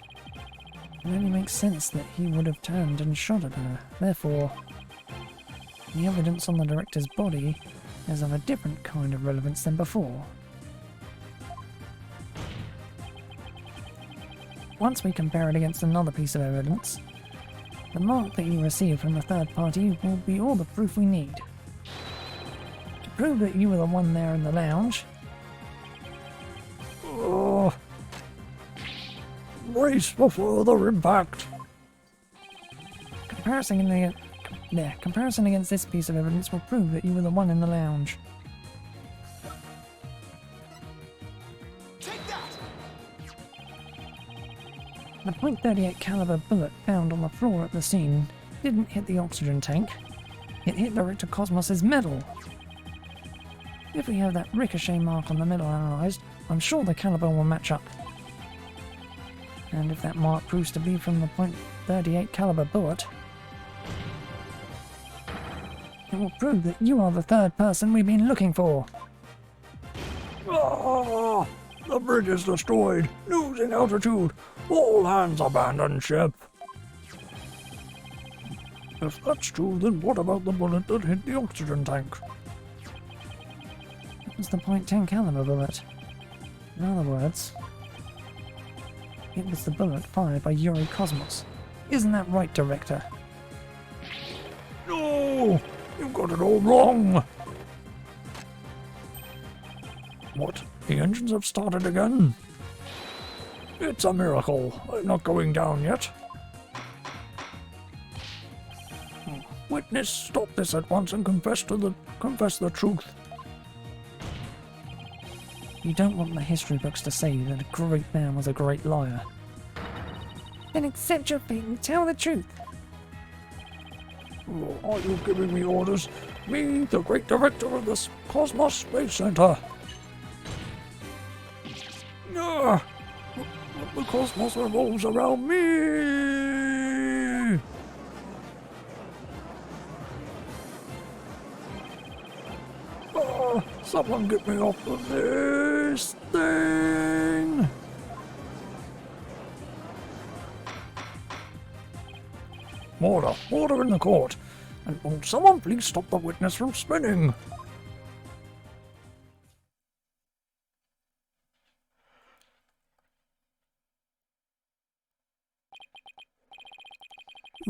Speaker 4: it only makes sense that he would have turned and shot at her. Therefore, the evidence on the director's body is of a different kind of relevance than before. Once we compare it against another piece of evidence, the mark that you receive from the third party will be all the proof we need. prove that you were the one there in the lounge.
Speaker 1: Brace for further impact.
Speaker 4: Comparison against this piece of evidence will prove that you were the one in the lounge.
Speaker 2: Take that!
Speaker 4: The .38 caliber bullet found on the floor at the scene didn't hit the oxygen tank. It hit Director Cosmos's medal. If we have that ricochet mark on the medal analysed, I'm sure the caliber will match up. And if that mark proves to be from the .38 caliber bullet, it will prove that you are the third person we've been looking for.
Speaker 1: Ah, the bridge is destroyed. Losing altitude. All hands abandon ship. If that's true, then what about the bullet that hit the oxygen tank?
Speaker 4: It was the .10 caliber bullet. In other words, it was the bullet fired by Yuri Cosmos. Isn't that right, Director?
Speaker 1: No! You got it all wrong! What? The engines have started again? It's a miracle. I'm not going down yet. Witness, stop this at once and confess the truth.
Speaker 4: You don't want the history books to say that a great man was a great liar. Then accept your fate and tell the truth.
Speaker 1: Oh, are you giving me orders? Me, the great director of the Cosmos Space Center. Ah, the cosmos revolves around me. Someone get me off of this thing! Order! Order in the court! And won't someone please stop the witness from spinning?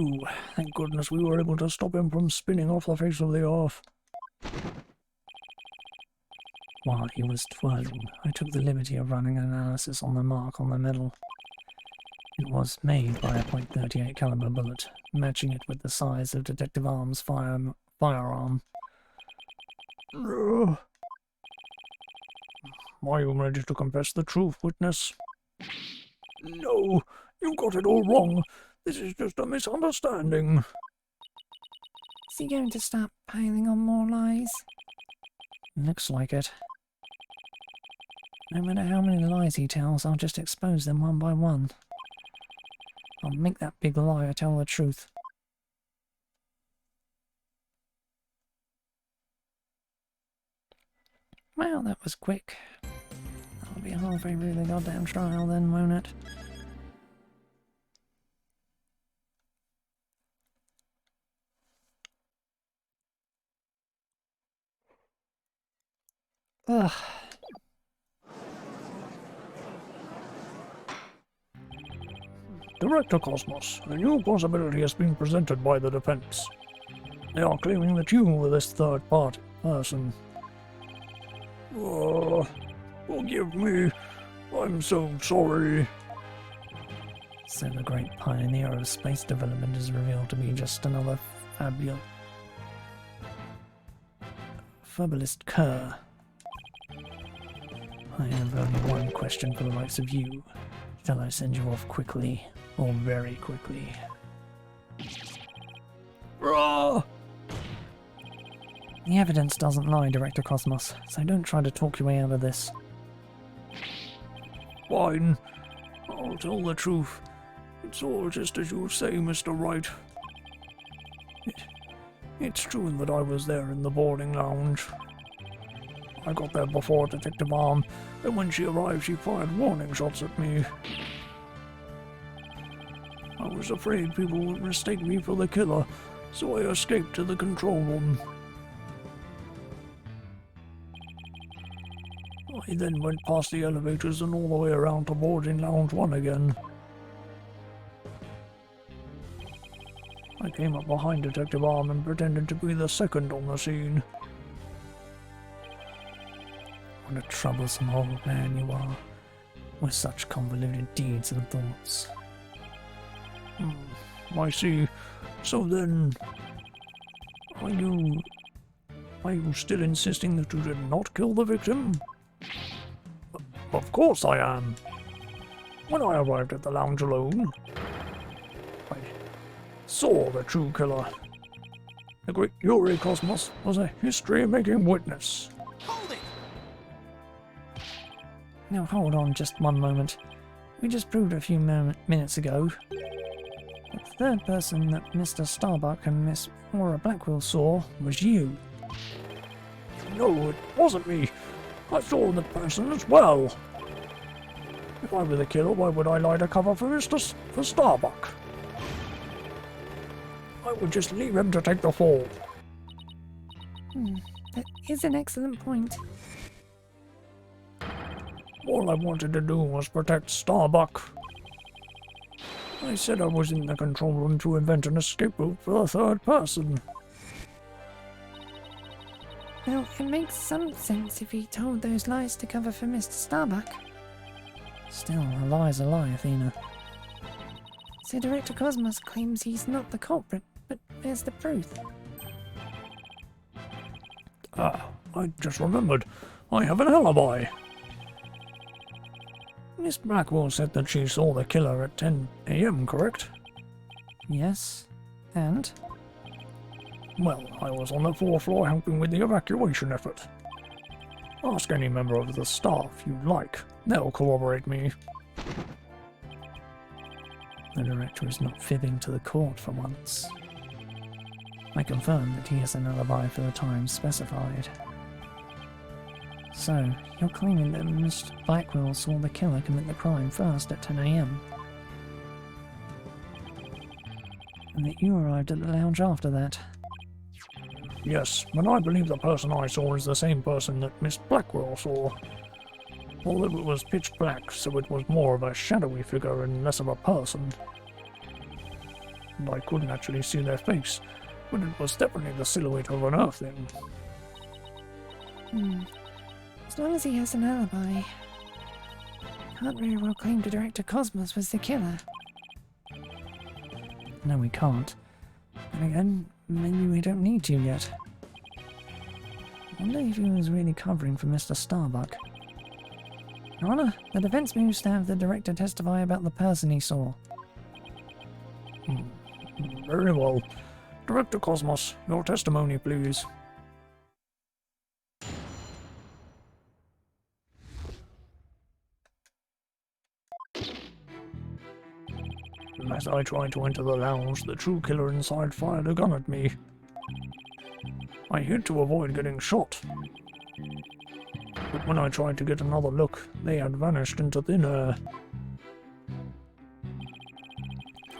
Speaker 1: Ooh, thank goodness we were able to stop him from spinning off the face of the earth.
Speaker 4: While he was twirling, I took the liberty of running an analysis on the mark on the medal. It was made by a .38 caliber bullet, matching it with the size of Detective Arm's firearm.
Speaker 1: Are you ready to confess the truth, witness? No, you got it all wrong. This is just a misunderstanding.
Speaker 3: Is he going to start piling on more lies?
Speaker 4: Looks like it. No matter how many lies he tells, I'll just expose them one by one. I'll make that big liar tell the truth. Well, that was quick. That'll be halfway through the goddamn trial then, won't it? Ugh.
Speaker 1: Director Cosmos, a new possibility has been presented by the defense. They are claiming that you were this third-party person. Forgive me. I'm so sorry.
Speaker 4: So the great pioneer of space development is revealed to be just another fabulist cur. I have only one question for the likes of you. Shall I send you off quickly, or very quickly?
Speaker 1: Ah!
Speaker 4: The evidence doesn't lie, Director Cosmos, so don't try to talk your way out of this.
Speaker 1: Fine. I'll tell the truth. It's all just as you say, Mr. Wright. It's true that I was there in the boarding lounge. I got there before Detective Arm, and when she arrived she fired warning shots at me. I was afraid people would mistake me for the killer, so I escaped to the control room. I then went past the elevators and all the way around to boarding lounge 1 again. I came up behind Detective Arm and pretended to be the second on the scene.
Speaker 4: What a troublesome old man you are, with such convoluted deeds and thoughts.
Speaker 1: I see. So then, are you still insisting that you did not kill the victim? Of course I am. When I arrived at the lounge alone, I saw the true killer. The great Yuri Cosmos was a history-making witness.
Speaker 2: Hold it!
Speaker 4: Now hold on just one moment. We just proved a few minutes ago that the third person that Mr. Starbuck and Miss Aura Blackwell saw was you.
Speaker 1: No, it wasn't me. I saw the person as well. If I were the killer, why would I lie to cover for for Starbuck? I would just leave him to take the fall.
Speaker 3: That is an excellent point.
Speaker 1: All I wanted to do was protect Starbuck. I said I was in the control room to invent an escape route for the third person.
Speaker 3: Well, it makes some sense if he told those lies to cover for Mr. Starbuck.
Speaker 4: Still, a lie's a lie, Athena.
Speaker 3: So Director Cosmos claims he's not the culprit, but where's the proof?
Speaker 1: I just remembered. I have an alibi. Miss Blackwell said that she saw the killer at 10 AM, correct?
Speaker 4: Yes? And?
Speaker 1: Well, I was on the 4th floor helping with the evacuation effort. Ask any member of the staff you'd like. They'll corroborate me.
Speaker 4: The director is not fibbing to the court for once. I confirm that he has an alibi for the time specified. So, you're claiming that Mr. Blackwell saw the killer commit the crime first at 10 AM, and that you arrived at the lounge after that.
Speaker 1: Yes, but I believe the person I saw is the same person that Miss Blackwell saw. Although it was pitch black, so it was more of a shadowy figure and less of a person. And I couldn't actually see their face, but it was definitely the silhouette of an earthling.
Speaker 3: As long as he has an alibi, can't very well claim to Director Cosmos was the killer.
Speaker 4: No, we can't. And again, maybe we don't need to yet. I wonder if he was really covering for Mr. Starbuck. Your Honor, the defense moves to have the director testify about the person he saw.
Speaker 1: Very well. Director Cosmos, your testimony, please. As I tried to enter the lounge, the true killer inside fired a gun at me. I hid to avoid getting shot. But when I tried to get another look, they had vanished into thin air.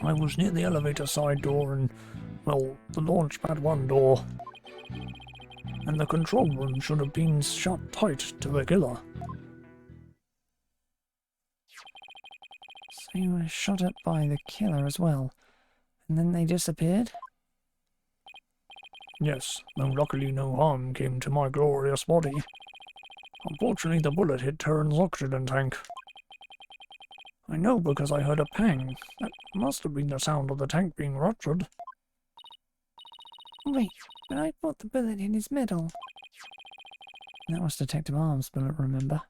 Speaker 1: I was near the elevator side door and, well, the launchpad 1 door. And the control room should have been shut tight to the killer.
Speaker 4: So you were shot at by the killer as well, and then they disappeared?
Speaker 1: Yes, though luckily no harm came to my glorious body. Unfortunately, the bullet hit Terran's oxygen tank. I know because I heard a pang. That must have been the sound of the tank being ruptured.
Speaker 3: Wait, but I thought the bullet hit his middle.
Speaker 4: That was Detective Arm's bullet, remember?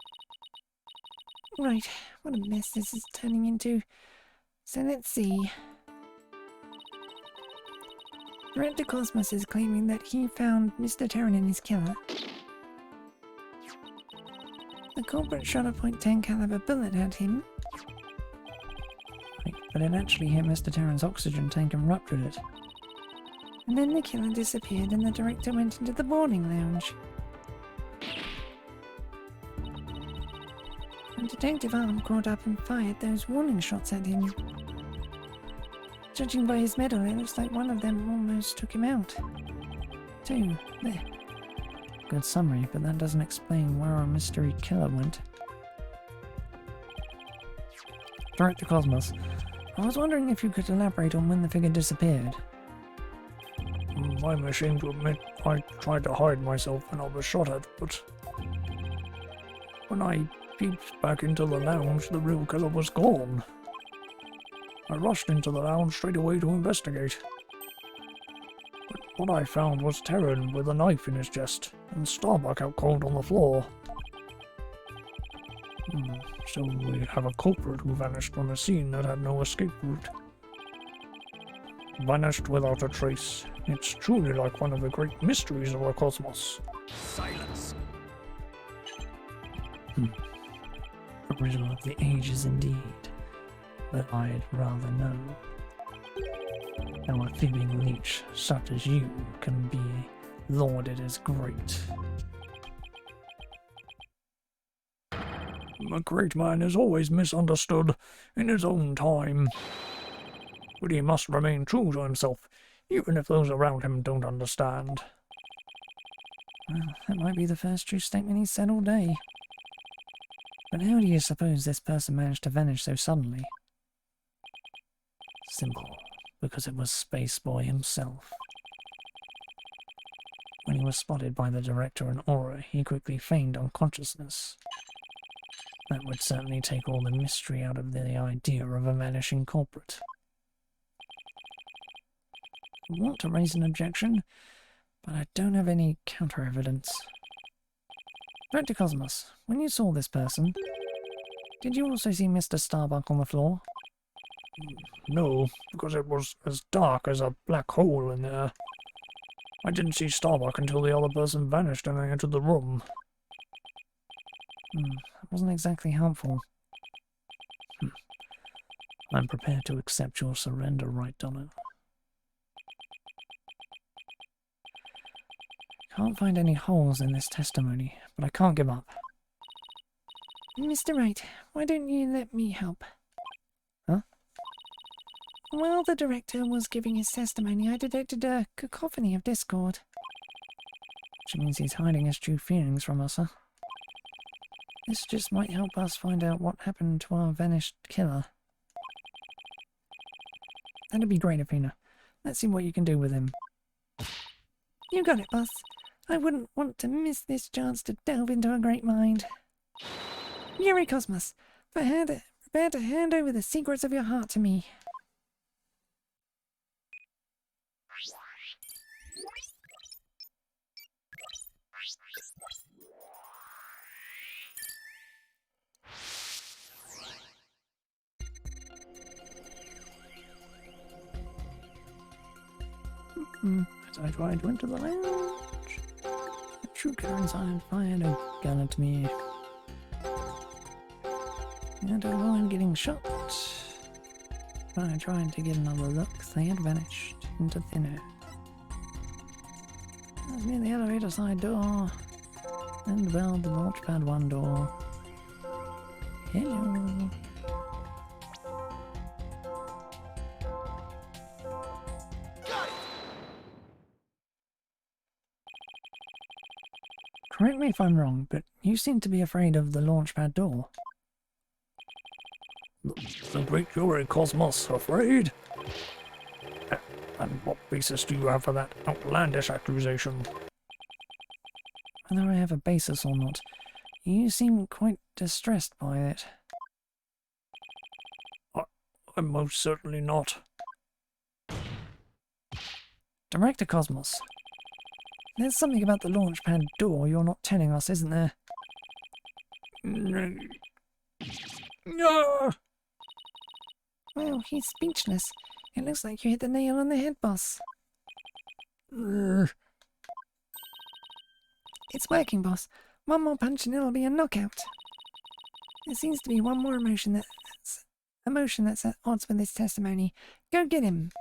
Speaker 3: Right, what a mess this is turning into. So let's see. Director Cosmos is claiming that he found Mr. Terran and his killer. The culprit shot a .10 caliber bullet at him.
Speaker 4: Right, but it actually hit Mr. Terran's oxygen tank and ruptured it.
Speaker 3: And then the killer disappeared and the director went into the boarding lounge. And Detective Arm caught up and fired those warning shots at him. Judging by his medal, it looks like one of them almost took him out. 2. There.
Speaker 4: Good summary, but that doesn't explain where our mystery killer went. Director Cosmos, I was wondering if you could elaborate on when the figure disappeared.
Speaker 1: I'm ashamed to admit I tried to hide myself when I was shot at, but When I peeped back into the lounge, the real killer was gone. I rushed into the lounge straight away to investigate. But what I found was Terran with a knife in his chest, and Starbuck out cold on the floor. So we have a culprit who vanished from a scene that had no escape route. Vanished without a trace. It's truly like one of the great mysteries of our cosmos.
Speaker 2: Silence.
Speaker 4: A riddle of the ages indeed, but I'd rather know how a fibbing leech such as you can be lauded as great.
Speaker 1: A great man is always misunderstood in his own time. But he must remain true to himself, even if those around him don't understand.
Speaker 4: Well, that might be the first true statement he's said all day. But how do you suppose this person managed to vanish so suddenly? Simple, because it was Space Boy himself. When he was spotted by the director and Aura, he quickly feigned unconsciousness. That would certainly take all the mystery out of the idea of a vanishing culprit. I want to raise an objection, but I don't have any counter-evidence. Dr. Cosmos, when you saw this person, did you also see Mr. Starbuck on the floor?
Speaker 1: No, because it was as dark as a black hole in there. I didn't see Starbuck until the other person vanished and I entered the room.
Speaker 4: That wasn't exactly helpful. I'm prepared to accept your surrender, Wright, Donna. Can't find any holes in this testimony, but I can't give up.
Speaker 3: Mr. Wright, why don't you let me help?
Speaker 4: Huh?
Speaker 3: While the director was giving his testimony, I detected a cacophony of discord.
Speaker 4: Which means he's hiding his true feelings from us, huh? This just might help us find out what happened to our vanished killer. That'd be great, Athena. Let's see what you can do with him.
Speaker 3: You got it, boss. I wouldn't want to miss this chance to delve into a great mind. Yuri Cosmos, prepare to hand over the secrets of your heart to me.
Speaker 4: As I tried to enter the lounge, the true killer inside fired a gun at me. And to avoid getting shot, when I tried to get another look, they had vanished into thin air. I was near the elevator side door, and well, the launchpad 1 door. Hello. Correct me if I'm wrong, but you seem to be afraid of the launchpad door.
Speaker 1: The great Yuri Cosmos, afraid? And what basis do you have for that outlandish accusation?
Speaker 4: Whether I have a basis or not, you seem quite distressed by it.
Speaker 1: I'm most certainly not.
Speaker 4: Director Cosmos, there's something about the launchpad door you're not telling us, isn't there?
Speaker 1: No.
Speaker 3: Oh, he's speechless. It looks like you hit the nail on the head, boss. It's working, boss. One more punch and it'll be a knockout. There seems to be one more emotion that's at odds with this testimony. Go get him.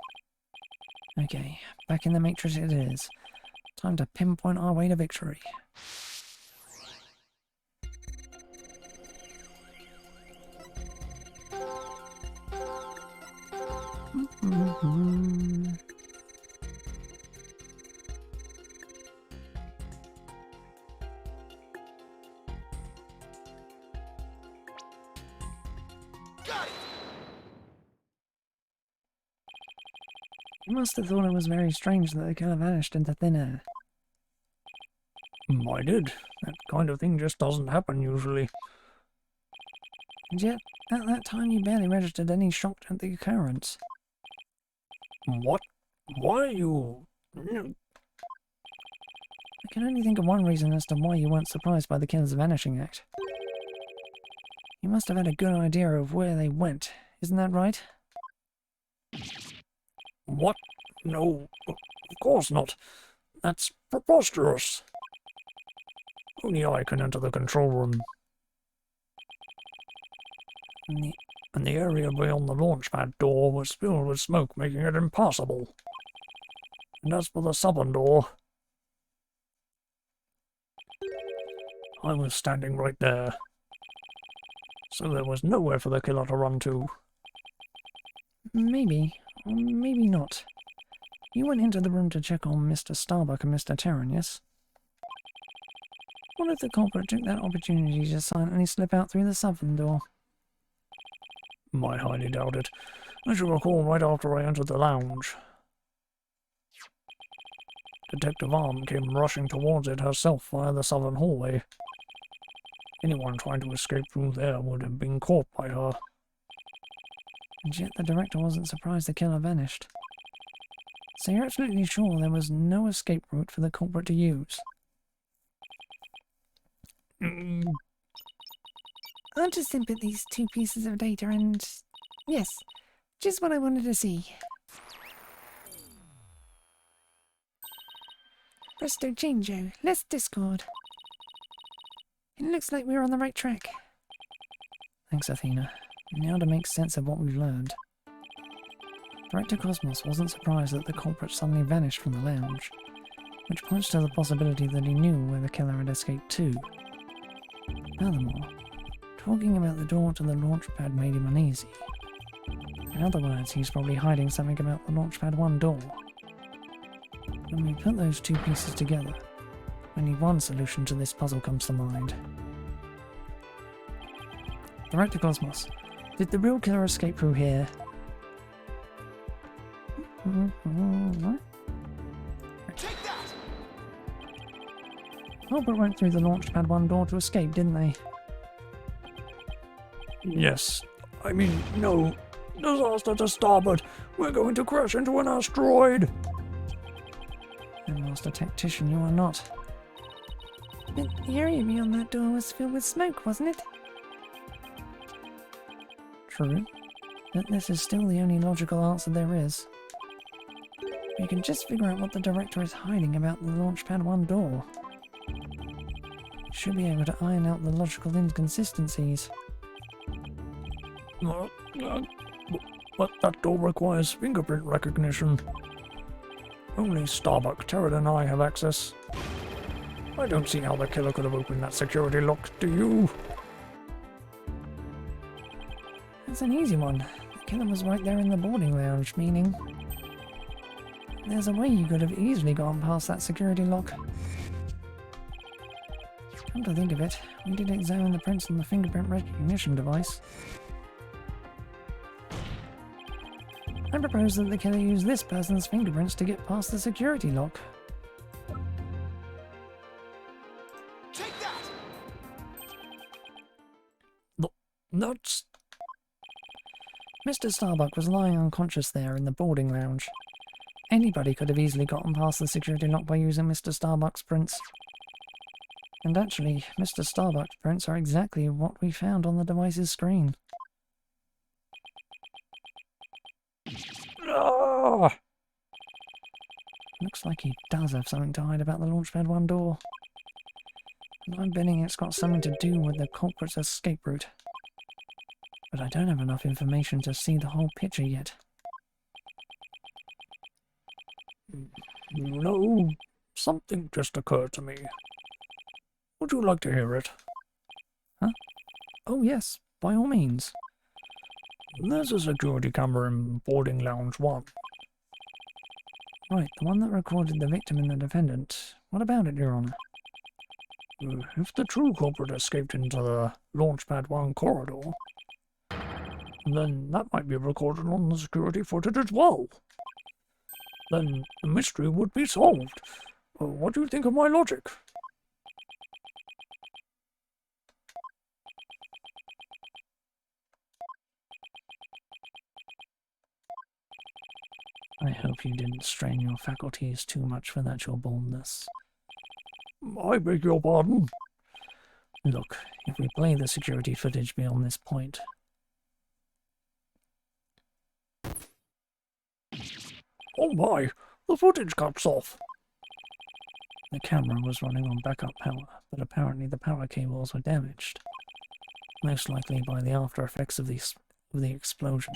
Speaker 4: Okay, back in the Matrix it is. Time to pinpoint our way to victory. You must have thought it was very strange that the killer vanished into thin air.
Speaker 1: I did. That kind of thing just doesn't happen usually.
Speaker 4: And yet, at that time you barely registered any shock at the occurrence.
Speaker 1: What? Why are you...
Speaker 4: I can only think of one reason as to why you weren't surprised by the killer's vanishing act. You must have had a good idea of where they went, isn't that right?
Speaker 1: What? No, of course not. That's preposterous. Only I can enter the control room. And the area beyond the launch pad door was filled with smoke, making it impossible. And as for the southern door, I was standing right there. So there was nowhere for the killer to run to.
Speaker 4: Maybe, or maybe not. You went into the room to check on Mr. Starbuck and Mr. Terran, yes? What if the culprit took that opportunity to silently slip out through the southern door?
Speaker 1: I highly doubt it. As you recall, right after I entered the lounge, Detective Arm came rushing towards it herself via the southern hallway. Anyone trying to escape through there would have been caught by her.
Speaker 4: And yet the director wasn't surprised the killer vanished. So you're absolutely sure there was no escape route for the culprit to use?
Speaker 3: I'll just input these 2 pieces of data and... yes, just what I wanted to see. Presto changeo, less Discord. It looks like we're on the right track.
Speaker 4: Thanks, Athena. Now to make sense of what we've learned. Director Cosmos wasn't surprised that the culprit suddenly vanished from the lounge, which points to the possibility that he knew where the killer had escaped to. Furthermore, talking about the door to the launch pad made him uneasy. In other words, he's probably hiding something about the launch pad 1 door. When we put those 2 pieces together, only one solution to this puzzle comes to mind. Director Cosmos, did the real killer escape through here?
Speaker 2: Take that!
Speaker 4: Culprit went through the launch pad 1 door to escape, didn't they?
Speaker 1: Yes. I mean, no. Disaster to starboard. We're going to crash into an asteroid.
Speaker 4: And Master Tactician, you are not.
Speaker 3: But the area beyond that door was filled with smoke, wasn't it?
Speaker 4: True. But this is still the only logical answer there is. We can just figure out what the director is hiding about the Launchpad 1 door. We should be able to iron out the logical inconsistencies.
Speaker 1: But that door requires fingerprint recognition. Only Starbuck, Terran and I have access. I don't see how the killer could have opened that security lock, do you?
Speaker 4: That's an easy one. The killer was right there in the boarding lounge, meaning... there's a way you could have easily gone past that security lock. Come to think of it, we did examine the prints on the fingerprint recognition device. I propose that the killer use this person's fingerprints to get past the security lock.
Speaker 2: Take that!
Speaker 1: That's...
Speaker 4: Mr. Starbuck was lying unconscious there in the boarding lounge. Anybody could have easily gotten past the security lock by using Mr. Starbuck's prints. And actually, Mr. Starbuck's prints are exactly what we found on the device's screen.
Speaker 1: Ah!
Speaker 4: Looks like he does have something to hide about the Launchpad 1 door. And I'm betting it's got something to do with the culprit's escape route. But I don't have enough information to see the whole picture yet.
Speaker 1: You know, something just occurred to me. Would you like to hear it?
Speaker 4: Huh? Oh yes, by all means.
Speaker 1: There's a security camera in boarding lounge 1.
Speaker 4: Right, the one that recorded the victim and the defendant. What about it, Your Honor?
Speaker 1: If the true culprit escaped into the Launchpad 1 corridor, then that might be recorded on the security footage as well. Then the mystery would be solved. What do you think of my logic?
Speaker 4: I hope you didn't strain your faculties too much for that, your boldness.
Speaker 1: I beg your pardon?
Speaker 4: Look, if we play the security footage beyond this point...
Speaker 1: Oh my, the footage cuts off.
Speaker 4: The camera was running on backup power, but apparently the power cables were damaged. Most likely by the after effects of the explosion.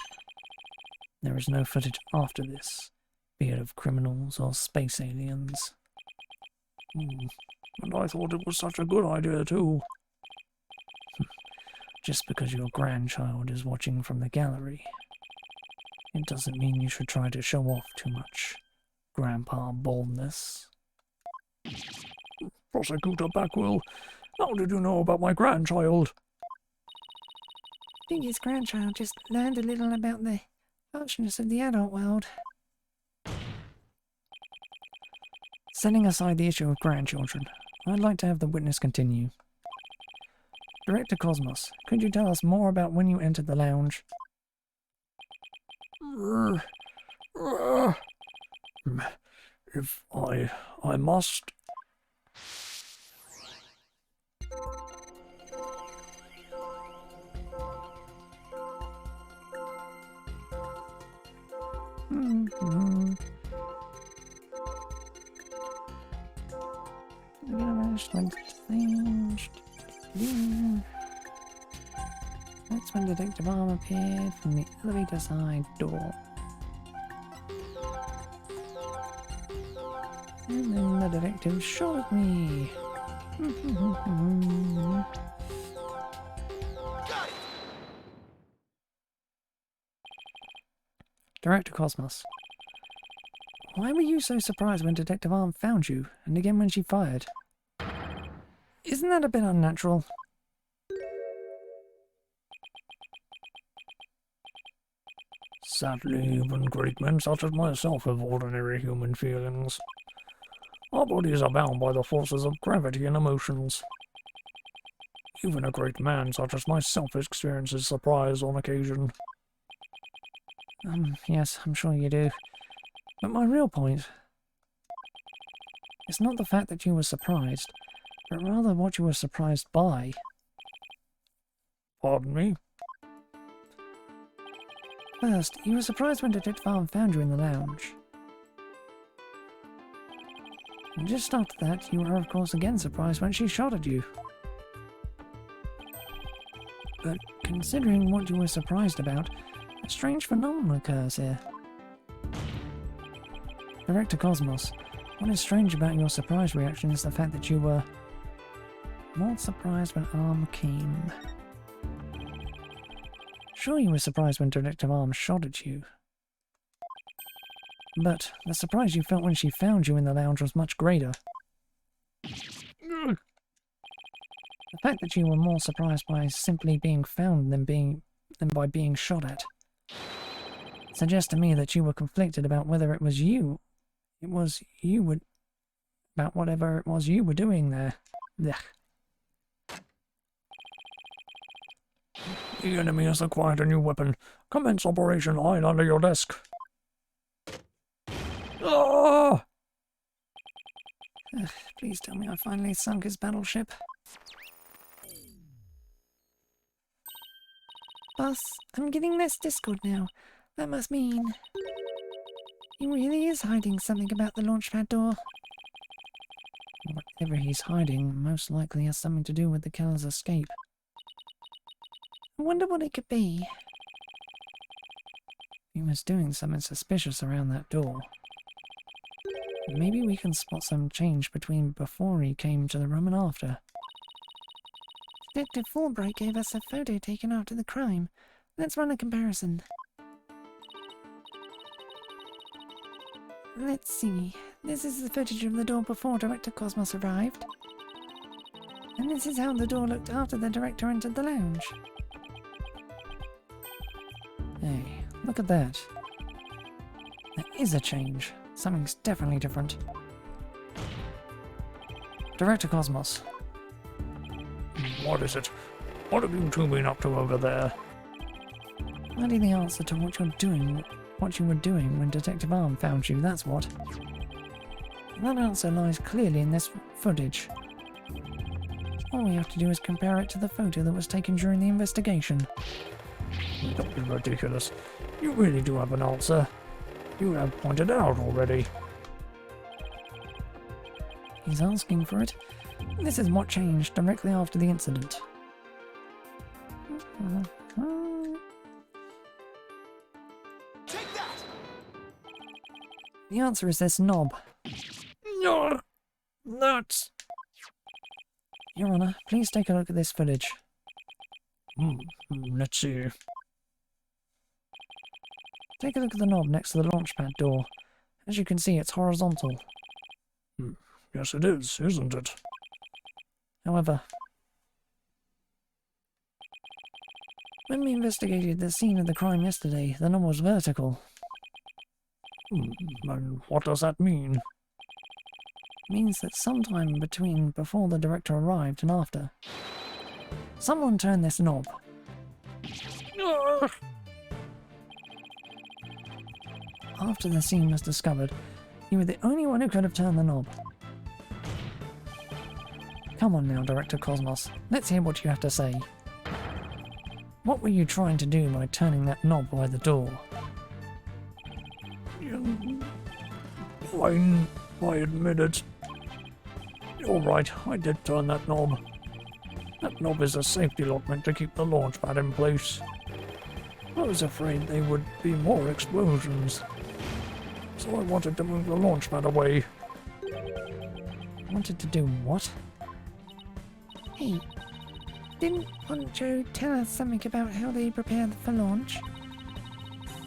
Speaker 4: There is no footage after this, be it of criminals or space aliens.
Speaker 1: And I thought it was such a good idea too.
Speaker 4: Just because your grandchild is watching from the gallery, it doesn't mean you should try to show off too much, Grandpa Boldness.
Speaker 1: Prosecutor Backwell, how did you know about my grandchild?
Speaker 3: I think his grandchild just learned a little about the harshness of the adult world.
Speaker 4: Setting aside the issue of grandchildren, I'd like to have the witness continue. Director Cosmos, could you tell us more about when you entered the lounge?
Speaker 1: If I must...
Speaker 4: That's when Detective Arm appeared from the elevator side door. And then the detective shot at me.
Speaker 2: Got it!
Speaker 4: Director Cosmos, why were you so surprised when Detective Arm found you, and again when she fired? Isn't that a bit unnatural?
Speaker 1: Sadly, even great men such as myself have ordinary human feelings. Our bodies are bound by the forces of gravity and emotions. Even a great man such as myself experiences surprise on occasion.
Speaker 4: Yes, I'm sure you do. But my real point is not the fact that you were surprised, but rather what you were surprised by.
Speaker 1: Pardon me?
Speaker 4: First, you were surprised when Detective Arm found you in the lounge. And just after that, you were of course again surprised when she shot at you. But considering what you were surprised about, a strange phenomenon occurs here. Director Cosmos, what is strange about your surprise reaction is the fact that you were more surprised when Arm came. Sure, you were surprised when Detective Arm shot at you. But the surprise you felt when she found you in the lounge was much greater. The fact that you were more surprised by simply being found than by being shot at suggests to me that you were conflicted about whether about whatever it was you were doing there. Ugh.
Speaker 1: The enemy has acquired a new weapon. Commence Operation Hide Under Your Desk. Ah!
Speaker 4: Please tell me I finally sunk his battleship.
Speaker 3: Boss, I'm getting less Discord now. That must mean he really is hiding something about the launchpad door.
Speaker 4: Whatever he's hiding most likely has something to do with the killer's escape.
Speaker 3: I wonder what it could be.
Speaker 4: He was doing something suspicious around that door. Maybe we can spot some change between before he came to the room and after.
Speaker 3: Detective Fulbright gave us a photo taken after the crime. Let's run a comparison. Let's see. This is the footage of the door before Director Cosmos arrived. And this is how the door looked after the director entered the lounge.
Speaker 4: Hey, look at that. There is a change. Something's definitely different. Director Cosmos.
Speaker 1: What is it? What have you two been up to over there?
Speaker 4: Finding the answer to what you're doing what you were doing when Detective Arm found you, that's what. That answer lies clearly in this footage. All we have to do is compare it to the photo that was taken during the investigation.
Speaker 1: Don't be ridiculous. You really do have an answer. You have pointed it out already.
Speaker 4: He's asking for it. This is what changed directly after the incident.
Speaker 2: Take that!
Speaker 4: The answer is this knob.
Speaker 1: No, that's...
Speaker 4: Your Honor, please take a look at this footage.
Speaker 1: Let's see.
Speaker 4: Take a look at the knob next to the launchpad door. As you can see, it's horizontal.
Speaker 1: Yes, it is, isn't it?
Speaker 4: However, when we investigated the scene of the crime yesterday, the knob was vertical.
Speaker 1: And what does that mean?
Speaker 4: Means that sometime between before the director arrived and after, someone turned this knob. After the scene was discovered, you were the only one who could have turned the knob. Come on now, Director Cosmos. Let's hear what you have to say. What were you trying to do by turning that knob by the door?
Speaker 1: Fine, I admit it. You're right, I did turn that knob. That knob is a safety lock meant to keep the launch pad in place. I was afraid there would be more explosions, so I wanted to move the launch pad away.
Speaker 4: Wanted to do what?
Speaker 3: Hey, didn't Poncho tell us something about how they prepared for launch?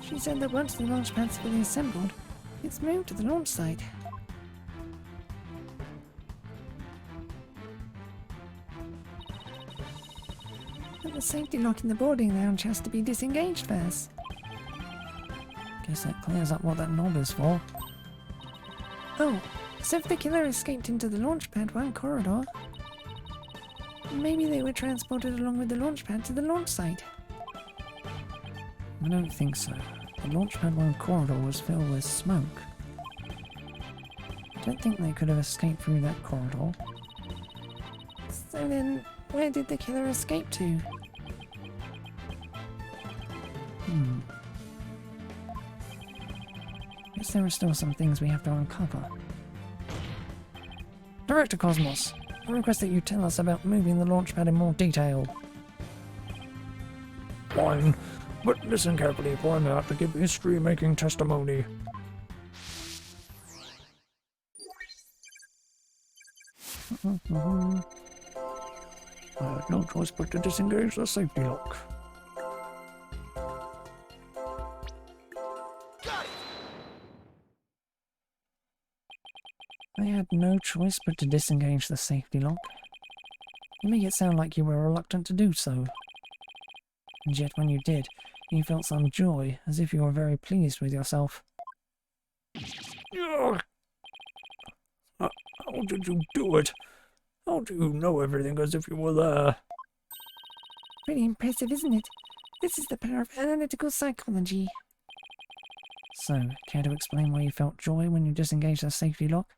Speaker 3: She said that once the launch pad's fully assembled, it's moved to the launch site. But the safety lock in the boarding lounge has to be disengaged first.
Speaker 4: Guess that clears up what that knob is for.
Speaker 3: Oh, so if the killer escaped into the launch pad one corridor, maybe they were transported along with the launch pad to the launch site.
Speaker 4: I don't think so. The launchpad 1 corridor was filled with smoke. I don't think they could have escaped through that corridor.
Speaker 3: So then, where did the killer escape to?
Speaker 4: Guess there are still some things we have to uncover. Director Cosmos, I request that you tell us about moving the launchpad in more detail.
Speaker 1: Fine, but listen carefully, for I'm about to give history-making testimony. I had no choice but to disengage the safety lock.
Speaker 2: Got it!
Speaker 4: I had no choice but to disengage the safety lock. You make it sound like you were reluctant to do so. And yet when you did, you felt some joy, as if you were very pleased with yourself.
Speaker 1: Ugh. How did you do it? How do you know everything as if you were there?
Speaker 3: Pretty impressive, isn't it? This is the power of analytical psychology.
Speaker 4: So, care to explain why you felt joy when you disengaged the safety lock?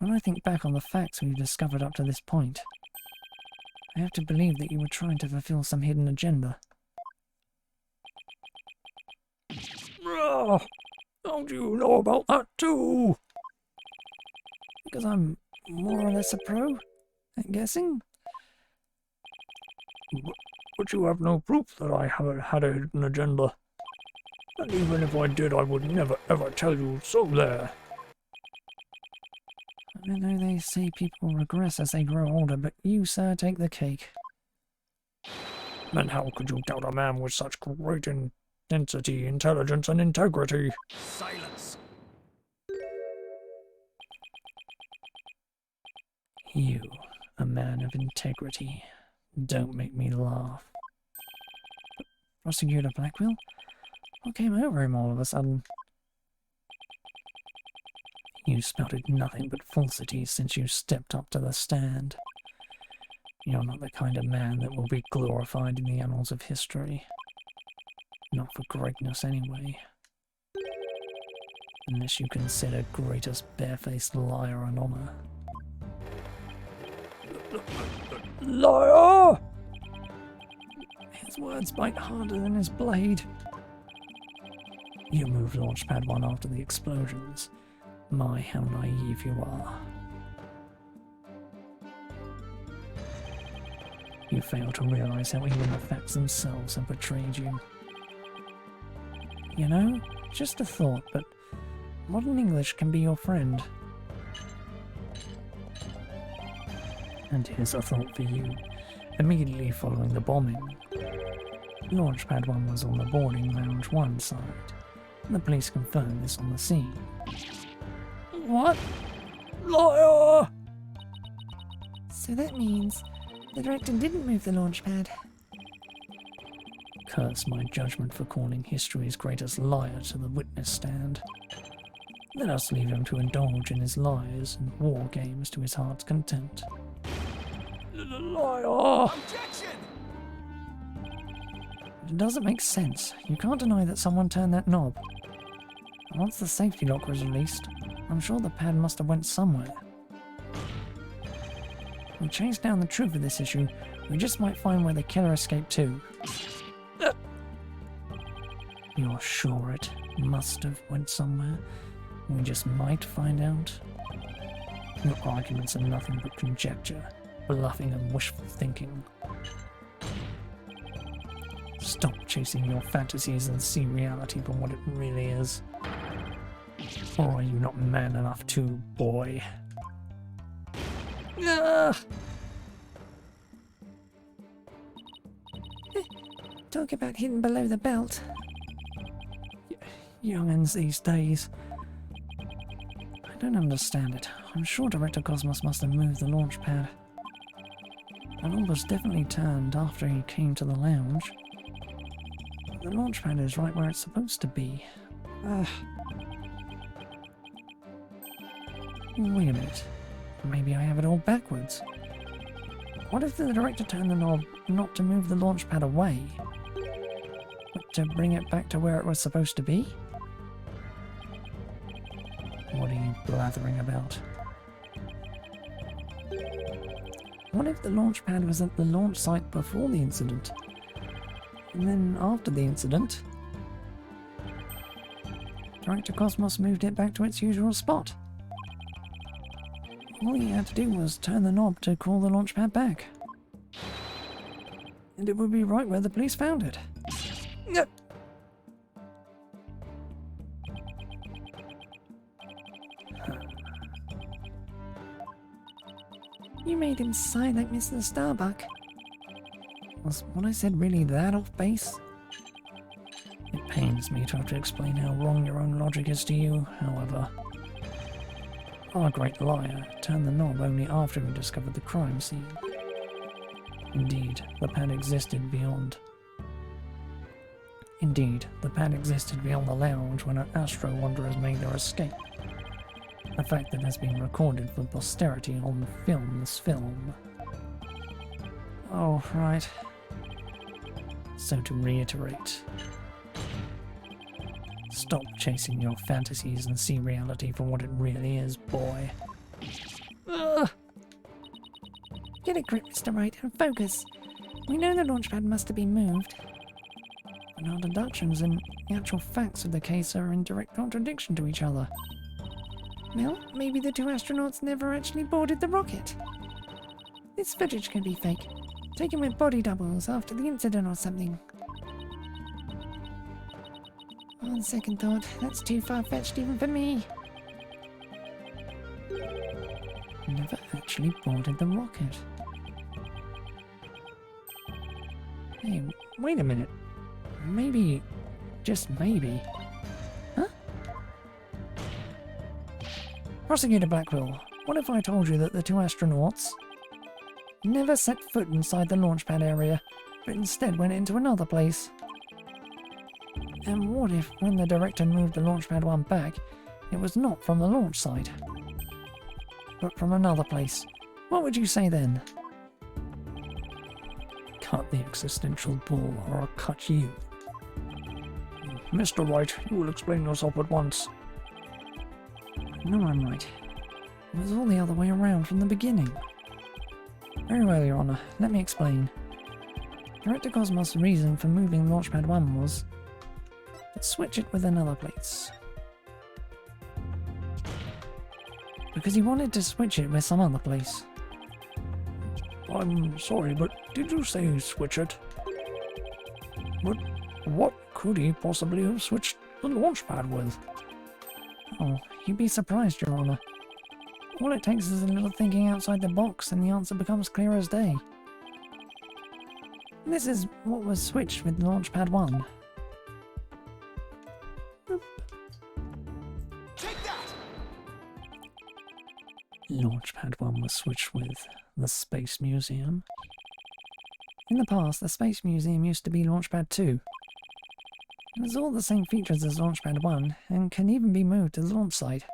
Speaker 4: When I think back on the facts we've discovered up to this point, I have to believe that you were trying to fulfill some hidden agenda.
Speaker 1: Ugh. How do you know about that too?
Speaker 4: Because I'm more or less a pro at guessing.
Speaker 1: But you have no proof that I haven't had a hidden agenda. And even if I did, I would never ever tell you, so there.
Speaker 4: I know they say people regress as they grow older, but you, sir, take the cake.
Speaker 1: And how could you doubt a man with such great intensity, intelligence, and integrity?
Speaker 2: Silence!
Speaker 4: You, a man of integrity. Don't make me laugh. Prosecutor Blackwell? What came over him all of a sudden? You spouted nothing but falsities since you stepped up to the stand. You're not the kind of man that will be glorified in the annals of history. Not for greatness, anyway. Unless you consider greatest barefaced liar an honour.
Speaker 1: Liar!
Speaker 4: His words bite harder than his blade. You moved Launchpad 1 after the explosions. My, how naive you are. You fail to realise how even the facts themselves have betrayed you. You know, just a thought, but modern English can be your friend. And here's a thought for you. Immediately following the bombing, Launchpad 1 was on the boarding lounge 1 side. The police confirmed this on the scene.
Speaker 1: What? Liar!
Speaker 3: So that means the director didn't move the launch pad.
Speaker 4: Curse my judgment for calling history's greatest liar to the witness stand. Let us leave him to indulge in his lies and war games to his heart's content.
Speaker 1: Liar!
Speaker 2: Objection!
Speaker 4: It doesn't make sense. You can't deny that someone turned that knob. Once the safety lock was released, I'm sure the pad must have went somewhere. If we chase down the truth of this issue, we just might find where the killer escaped to. You're sure it must have went somewhere? We just might find out? Your arguments are nothing but conjecture, bluffing and wishful thinking. Stop chasing your fantasies and see reality for what it really is. Or are you not man enough to, boy?
Speaker 3: Talk about hidden below the belt.
Speaker 4: Young'uns these days. I don't understand it. I'm sure Director Cosmos must have moved the launch pad. The knob was definitely turned after he came to the lounge. The launch pad is right where it's supposed to be. Wait a minute. Maybe I have it all backwards. What if the director turned the knob not to move the launch pad away, but to bring it back to where it was supposed to be? What are you blathering about? What if the launch pad was at the launch site before the incident? And then after the incident, Director Cosmos moved it back to its usual spot? All he had to do was turn the knob to call the launch pad back. And it would be right where the police found it.
Speaker 3: You made him sigh like Mr. Starbuck.
Speaker 4: Was what I said really that off base? It pains me to have to explain how wrong your own logic is to you, however. Our great liar turned the knob only after he discovered the crime scene. Indeed, the pad existed beyond the lounge when our Astro Wanderers made their escape. A fact that has been recorded for posterity on this film. Oh, right. So to reiterate, stop chasing your fantasies and see reality for what it really is, boy.
Speaker 3: Get a grip, Mr. Wright, and focus. We know the launch pad must have been moved.
Speaker 4: But our deductions and the actual facts of the case are in direct contradiction to each other.
Speaker 3: Well, maybe the two astronauts never actually boarded the rocket. This footage can be fake, taken with body doubles after the incident or something. On second thought, that's too far-fetched even for me.
Speaker 4: Never actually boarded the rocket. Hey, wait a minute. Maybe, just maybe. Huh? Prosecutor Blackwell, what if I told you that the two astronauts never set foot inside the launch pad area, but instead went into another place? And what if, when the director moved the launch pad 1 back, it was not from the launch site, but from another place? What would you say then? Cut the existential bull, or I'll cut you.
Speaker 1: Mr. Wright, you will explain yourself at once.
Speaker 4: No, I'm right. It was all the other way around from the beginning. Very well, Your Honour. Let me explain. Director Cosmos' reason for moving Launchpad 1 was to switch it with another place. Because he wanted to switch it with some other place.
Speaker 1: I'm sorry, but did you say switch it? But what could he possibly have switched the launch pad with?
Speaker 4: Oh, you'd be surprised, Your Honour. All it takes is a little thinking outside the box and the answer becomes clear as day. This is what was switched with Launchpad 1.
Speaker 2: Take that!
Speaker 4: Launchpad 1 was switched with the Space Museum. In the past, the Space Museum used to be Launchpad 2. It has all the same features as Launchpad 1 and can even be moved to the launch site.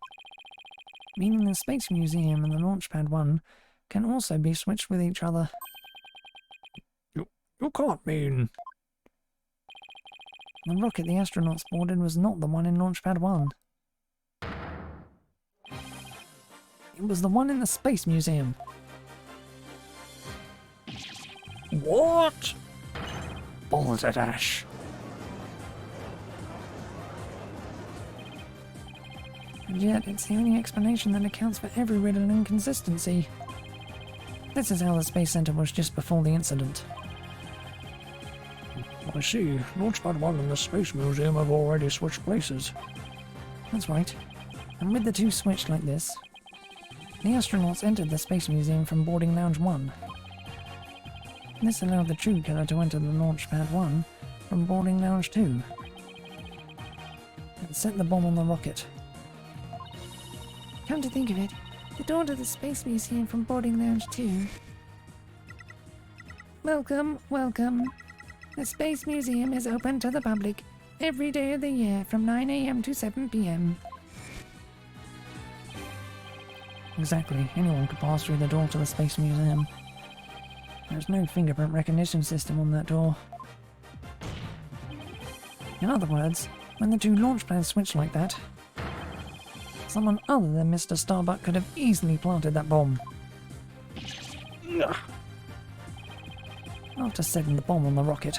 Speaker 4: Meaning the Space Museum and the Launchpad 1 can also be switched with each other.
Speaker 1: You can't mean...
Speaker 4: The rocket the astronauts boarded was not the one in Launchpad 1. It was the one in the Space Museum.
Speaker 1: What? Balderdash.
Speaker 4: And yet, it's the only explanation that accounts for every riddle and inconsistency. This is how the Space Center was just before the incident.
Speaker 1: I see. Launchpad 1 and the Space Museum have already switched places.
Speaker 4: That's right. And with the two switched like this, the astronauts entered the Space Museum from boarding lounge 1. This allowed the true killer to enter the Launchpad 1 from boarding lounge 2 and set the bomb on the rocket.
Speaker 3: Come to think of it, the door to the Space Museum from boarding lounge 2. Welcome, welcome. The Space Museum is open to the public every day of the year from 9 AM to 7 PM.
Speaker 4: Exactly, anyone could pass through the door to the Space Museum. There's no fingerprint recognition system on that door. In other words, when the two launch pads switched like that, someone other than Mr. Starbuck could have easily planted that bomb. After setting the bomb on the rocket,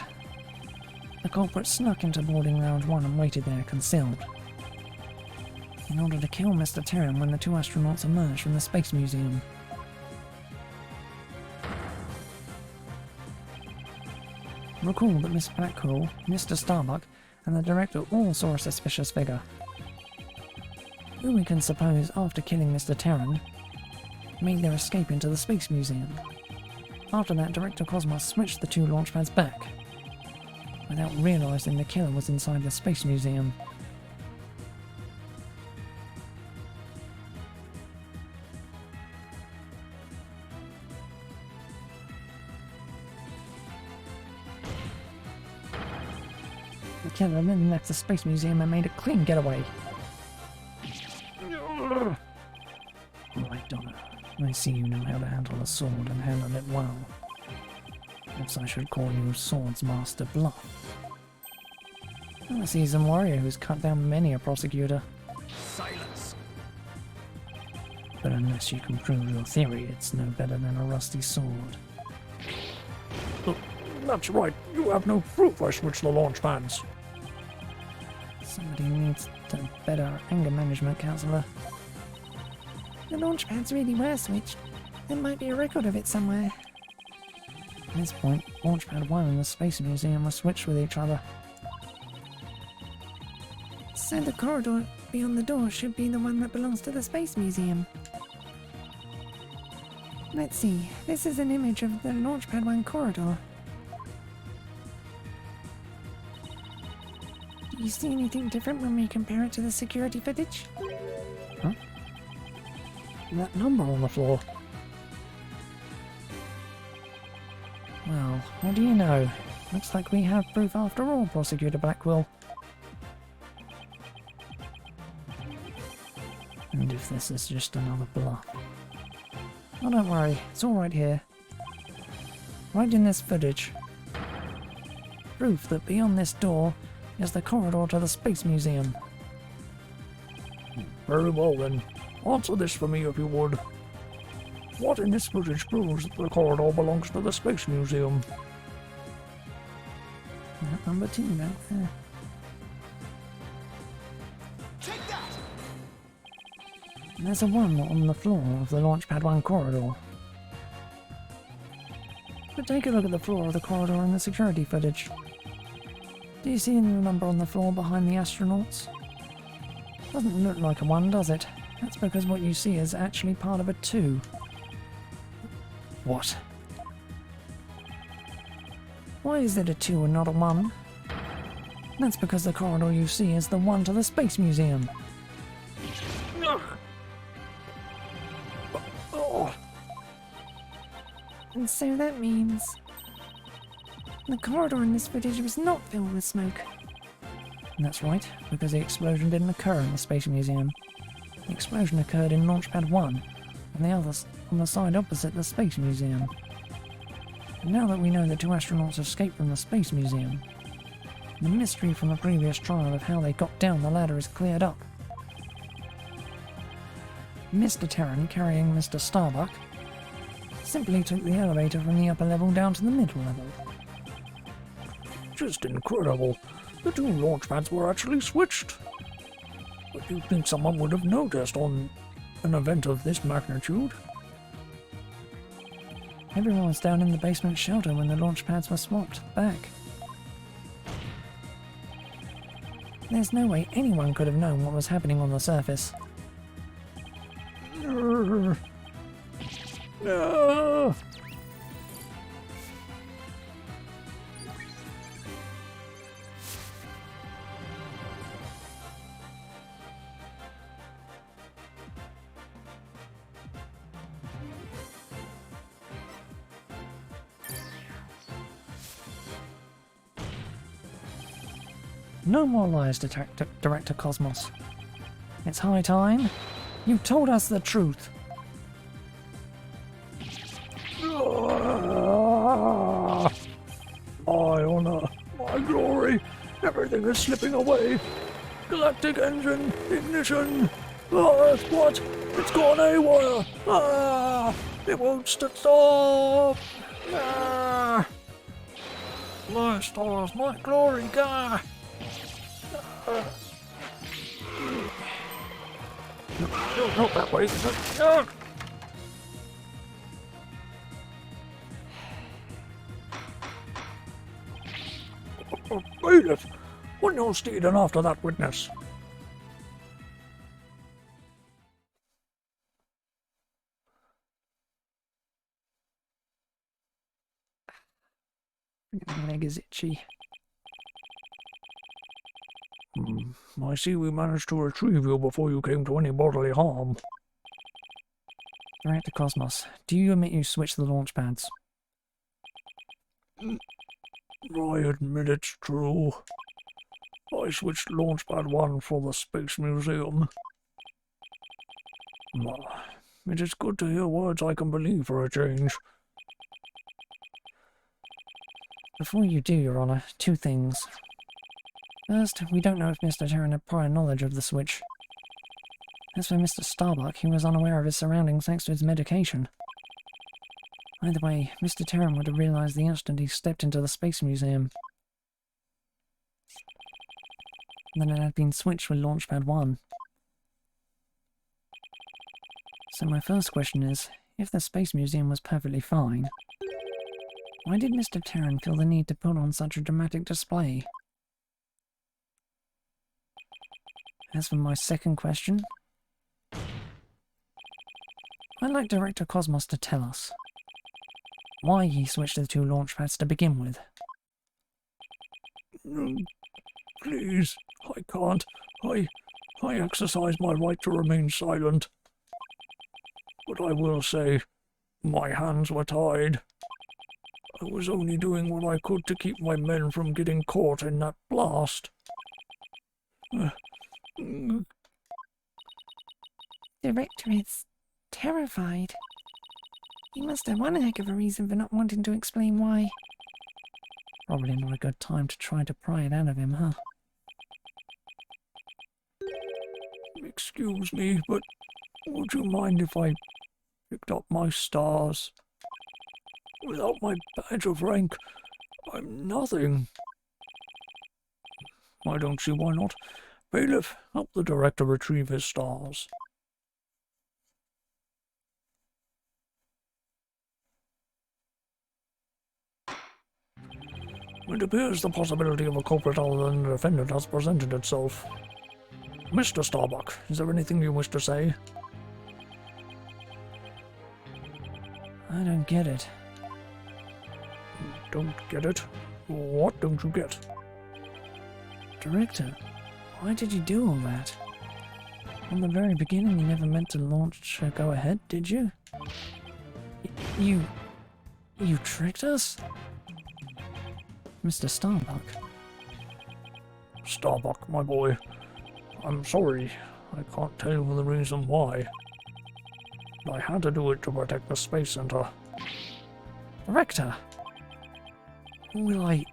Speaker 4: the culprit snuck into boarding lounge 1 and waited there, concealed, in order to kill Mr. Terran when the two astronauts emerged from the Space Museum. Recall that Miss Blackhole, Mr. Starbuck, and the director all saw a suspicious figure, who we can suppose, after killing Mr. Terran, made their escape into the Space Museum. After that, Director Cosmos switched the two launch pads back, without realizing the killer was inside the Space Museum. The killer then left the Space Museum and made a clean getaway. Right, Donna. I see you know how to handle a sword and handle it well. Perhaps I should call you Swords Master Bluff. I'm a seasoned warrior who's cut down many a prosecutor.
Speaker 2: Silence!
Speaker 4: But unless you can prove your theory, it's no better than a rusty sword.
Speaker 1: That's right. You have no proof I switched the launch pads.
Speaker 4: Somebody needs a better anger management counselor.
Speaker 3: The launch pads really were switched. There might be a record of it somewhere.
Speaker 4: At this point, Launchpad 1 and the Space Museum were switched with each other.
Speaker 3: So the corridor beyond the door should be the one that belongs to the Space Museum. Let's see, this is an image of the Launchpad 1 corridor. Do you see anything different when we compare it to the security footage?
Speaker 4: Huh?
Speaker 1: That number on the floor.
Speaker 4: Well, what do you know? Looks like we have proof after all, Prosecutor Blackwell. And if this is just another bluff... Oh, don't worry, it's all right here. Right in this footage. Proof that beyond this door, is the corridor to the Space Museum.
Speaker 1: Very well then. Answer this for me if you would. What in this footage proves that the corridor belongs to the Space Museum?
Speaker 4: That number 2 back there.
Speaker 2: Take that!
Speaker 4: There's a 1 on the floor of the Launchpad 1 corridor. But take a look at the floor of the corridor in the security footage. Do you see any number on the floor behind the astronauts? Doesn't look like a 1, does it? That's because what you see is actually part of a 2. What? Why is it a 2 and not a 1? That's because the corridor you see is the 1 to the Space Museum.
Speaker 3: And so that means the corridor in this footage was not filled with smoke.
Speaker 4: That's right, because the explosion didn't occur in the Space Museum. The explosion occurred in Launchpad 1, and the others on the side opposite the Space Museum. And now that we know the 2 astronauts escaped from the Space Museum, the mystery from the previous trial of how they got down the ladder is cleared up. Mr. Terran, carrying Mr. Starbuck, simply took the elevator from the upper level down to the middle level.
Speaker 1: Just incredible. The 2 launch pads were actually switched. But you'd think someone would have noticed on an event of this magnitude.
Speaker 4: Everyone was down in the basement shelter when the launch pads were swapped back. There's no way anyone could have known what was happening on the surface.
Speaker 1: No.
Speaker 4: No more lies, Director Cosmos. It's high time. You told us the truth.
Speaker 1: My honor, my glory, everything is slipping away. Galactic engine, ignition. What? It's gone haywire. It won't stop. My stars, my glory, No, not that way. No. Bailiff, when you're stealing after that witness?
Speaker 4: My leg is itchy.
Speaker 1: I see we managed to retrieve you before you came to any bodily harm.
Speaker 4: Director Cosmos, do you admit you switched the launch pads?
Speaker 1: I admit it's true. I switched Launchpad 1 for the Space Museum. It is good to hear words I can believe for a change.
Speaker 4: Before you do, Your Honor, 2 things. First, we don't know if Mr. Terran had prior knowledge of the switch. As for Mr. Starbuck, he was unaware of his surroundings thanks to his medication. Either way, Mr. Terran would have realized the instant he stepped into the Space Museum. Then it had been switched with Launchpad 1. So my first question is, if the Space Museum was perfectly fine, why did Mr. Terran feel the need to put on such a dramatic display? As for my second question, I'd like Director Cosmos to tell us why he switched the 2 launch pads to begin with.
Speaker 1: Please, I can't. I exercise my right to remain silent. But I will say, my hands were tied. I was only doing what I could to keep my men from getting caught in that blast.
Speaker 3: Director is terrified. He must have one heck of a reason for not wanting to explain why.
Speaker 4: Probably not a good time to try to pry it out of him, huh?
Speaker 1: Excuse me, but would you mind if I picked up my stars? Without my badge of rank, I'm nothing. I don't see why not. Bailiff, help the director retrieve his stars. It appears the possibility of a culprit other than the defendant has presented itself. Mr. Starbuck, is there anything you wish to say?
Speaker 4: I don't get it.
Speaker 1: Don't get it? What don't you get?
Speaker 4: Director, why did you do all that? From the very beginning you never meant to launch a go-ahead, did you? You tricked us? Mr. Starbuck.
Speaker 1: Starbuck, my boy. I'm sorry. I can't tell you the reason why. I had to do it to protect the Space Center.
Speaker 4: Director! Will I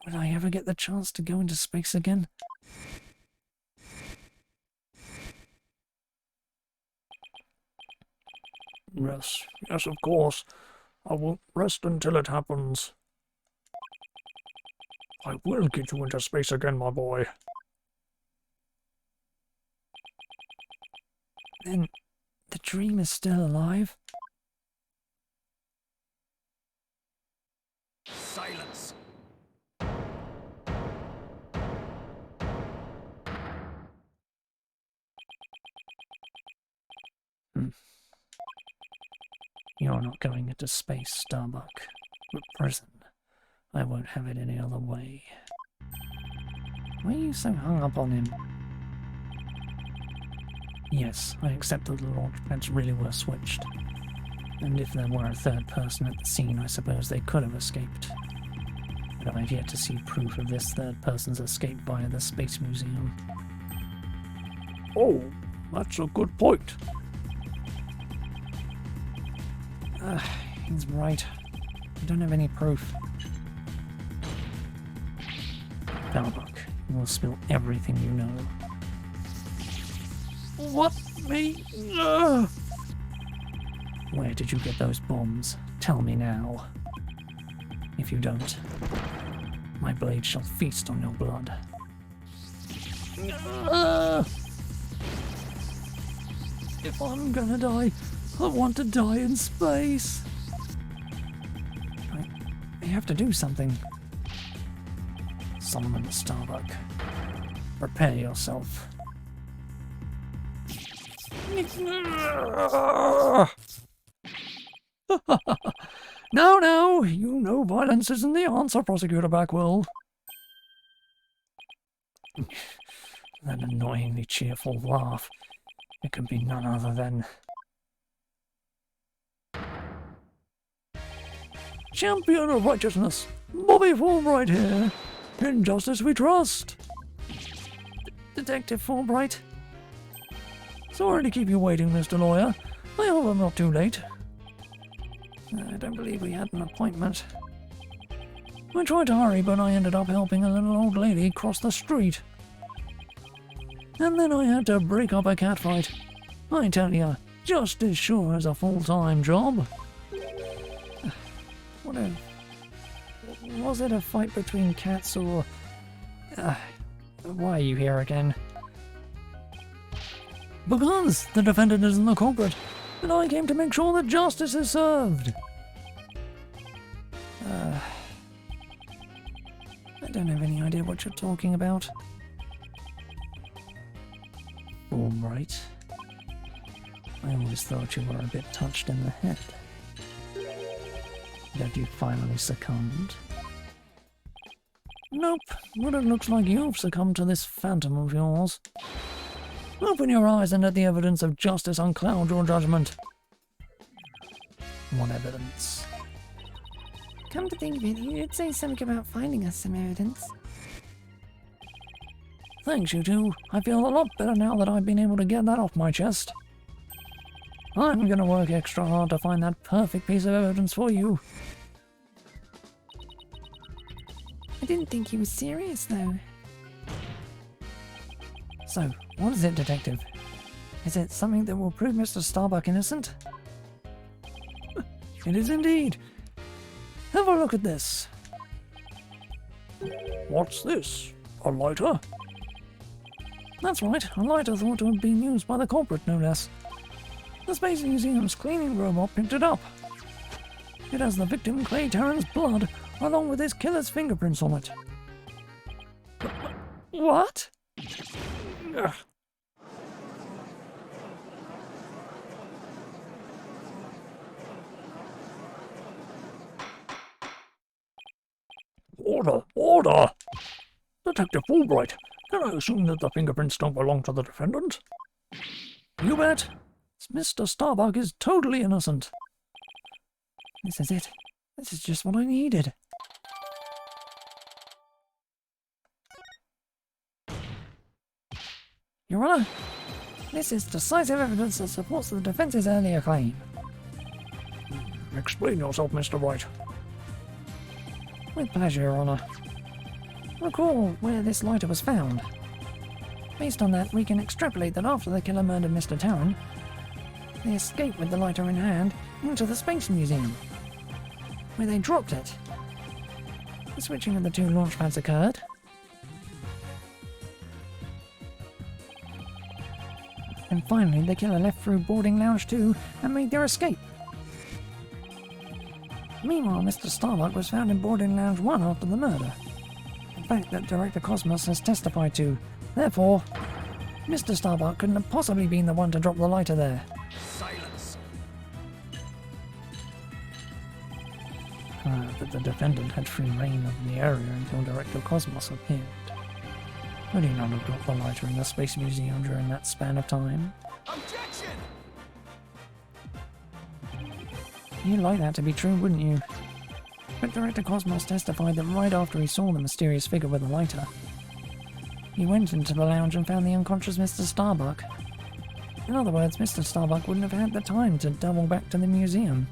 Speaker 4: ever get the chance to go into space again?
Speaker 1: Yes, yes, of course. I won't rest until it happens. I will get you into space again, my boy.
Speaker 4: Then the dream is still alive?
Speaker 2: Silence.
Speaker 4: You're not going into space, Starbuck. But prison. I won't have it any other way. Why are you so hung up on him? Yes, I accept that the launch pads really were switched. And if there were a third person at the scene, I suppose they could have escaped. But I've yet to see proof of this third person's escape via the Space Museum.
Speaker 1: Oh, that's a good point.
Speaker 4: He's right. I don't have any proof. Starbuck, you will spill everything you know.
Speaker 1: What? Me?
Speaker 4: Where did you get those bombs? Tell me now. If you don't, my blade shall feast on your blood.
Speaker 1: If I'm gonna die, I want to die in space.
Speaker 4: I have to do something. Solomon Starbuck, prepare yourself.
Speaker 1: No, you know violence isn't the answer, Prosecutor Backwell.
Speaker 4: That annoyingly cheerful laugh. It could be none other than...
Speaker 1: Champion of righteousness, Bobby Fulbright here. In justice we trust.
Speaker 4: Detective Fulbright.
Speaker 1: Sorry to keep you waiting, Mr. Lawyer. I hope I'm not too late.
Speaker 4: I don't believe we had an appointment.
Speaker 1: I tried to hurry, but I ended up helping a little old lady cross the street. And then I had to break up a catfight. I tell you, justice sure is a full-time job.
Speaker 4: Was it a fight between cats or... why are you here again?
Speaker 1: Because the defendant isn't the culprit, and I came to make sure that justice is served.
Speaker 4: I don't have any idea what you're talking about. All right. I always thought you were a bit touched in the head. That you finally succumbed?
Speaker 1: Nope, but it looks like you've succumbed to this phantom of yours. Open your eyes and let the evidence of justice uncloud your judgment.
Speaker 4: What evidence?
Speaker 3: Come to think of it, you did say something about finding us some evidence.
Speaker 1: Thanks, you two. I feel a lot better now that I've been able to get that off my chest. I'm gonna work extra hard to find that perfect piece of evidence for you.
Speaker 3: I didn't think he was serious, though.
Speaker 4: So, what is it, Detective? Is it something that will prove Mr. Starbuck innocent?
Speaker 1: It is indeed. Have a look at this. What's this? A lighter?
Speaker 4: That's right, a lighter thought to have been used by the culprit, no less. The Space Museum's cleaning robot picked it up. It has the victim Clay Terran's blood, along with his killer's fingerprints on it.
Speaker 1: What? Order! Order! Detective Wright, can I assume that the fingerprints don't belong to the defendant?
Speaker 4: You bet. Mr. Starbuck is totally innocent. This is it. This is just what I needed. Your Honor, this is decisive evidence that supports the defence's earlier claim.
Speaker 1: Explain yourself, Mr. Wright.
Speaker 4: With pleasure, Your Honor. Recall where this lighter was found. Based on that, we can extrapolate that after the killer murdered Mr. Terran, they escaped with the lighter in hand into the Space Museum, where they dropped it. The switching of the two launch pads occurred. And finally, the killer left through boarding lounge 2 and made their escape. Meanwhile, Mr. Starbuck was found in boarding lounge 1 after the murder. A fact that Director Cosmos has testified to. Therefore, Mr. Starbuck couldn't have possibly been the one to drop the lighter there.
Speaker 2: Silence.
Speaker 4: But the defendant had free reign of the area until Director Cosmos appeared. Would he not have dropped the lighter in the Space Museum during that span of time?
Speaker 2: Objection!
Speaker 4: You'd like that to be true, wouldn't you? But Director Cosmos testified that right after he saw the mysterious figure with the lighter, he went into the lounge and found the unconscious Mr. Starbuck. In other words, Mr. Starbuck wouldn't have had the time to double back to the museum.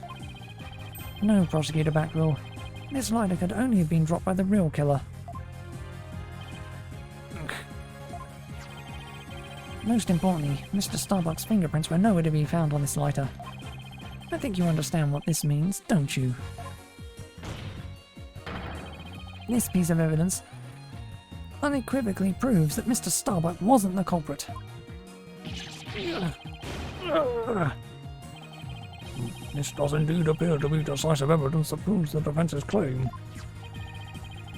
Speaker 4: No, Prosecutor Backwell. This lighter could only have been dropped by the real killer. Most importantly, Mr. Starbuck's fingerprints were nowhere to be found on this lighter. I think you understand what this means, don't you? This piece of evidence unequivocally proves that Mr. Starbuck wasn't the culprit.
Speaker 1: This does indeed appear to be decisive evidence that proves the defense's claim.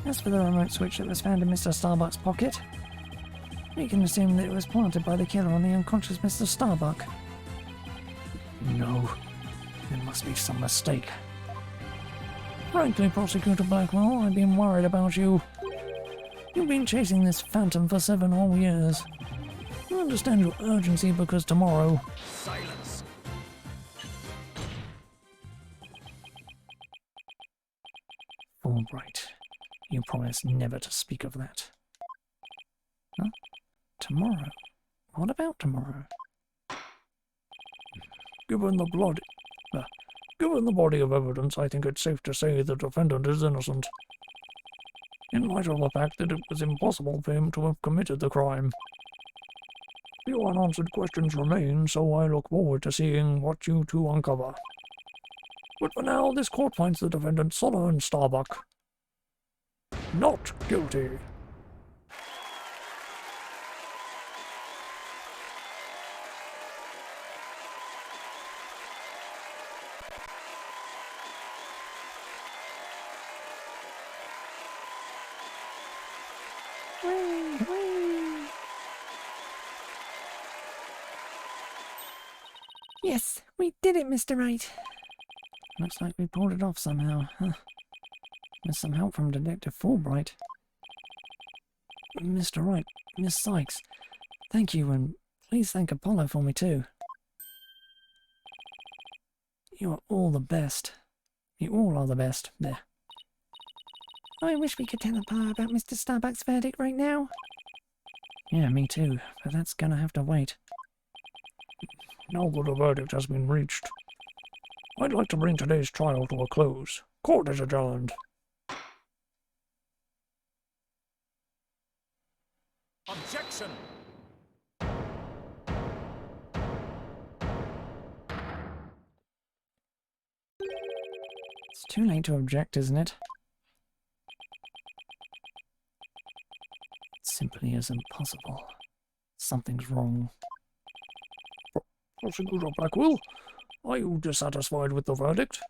Speaker 4: As for the remote switch that was found in Mr. Starbuck's pocket, we can assume that it was planted by the killer on the unconscious Mr. Starbuck.
Speaker 1: No, there must be some mistake.
Speaker 4: Frankly, Prosecutor Blackwell, I've been worried about you. You've been chasing this phantom for 7 whole years. I understand your urgency because tomorrow...
Speaker 2: Silence.
Speaker 4: All right. You promised never to speak of that. Huh? Tomorrow? What about tomorrow?
Speaker 1: Given the body of evidence, I think it's safe to say the defendant is innocent. In light of the fact that it was impossible for him to have committed the crime. Few unanswered questions remain, so I look forward to seeing what you two uncover. But for now, this court finds the defendant Solomon Starbuck not guilty.
Speaker 3: Yes, we did it, Mr. Wright.
Speaker 4: Looks like we pulled it off somehow, huh? With some help from Detective Fulbright. Mr. Wright, Miss Sykes, thank you, and please thank Apollo for me too. You are all the best. You all are the best. There.
Speaker 3: I wish we could tell Apollo about Mr. Starbuck's verdict right now.
Speaker 4: Yeah, me too, but that's gonna have to wait.
Speaker 1: Now that a verdict has been reached, I'd like to bring today's trial to a close. Court is adjourned.
Speaker 2: Objection!
Speaker 4: It's too late to object, isn't it? It simply isn't possible. Something's wrong.
Speaker 1: Prosecutor Blackwell, are you dissatisfied with the verdict?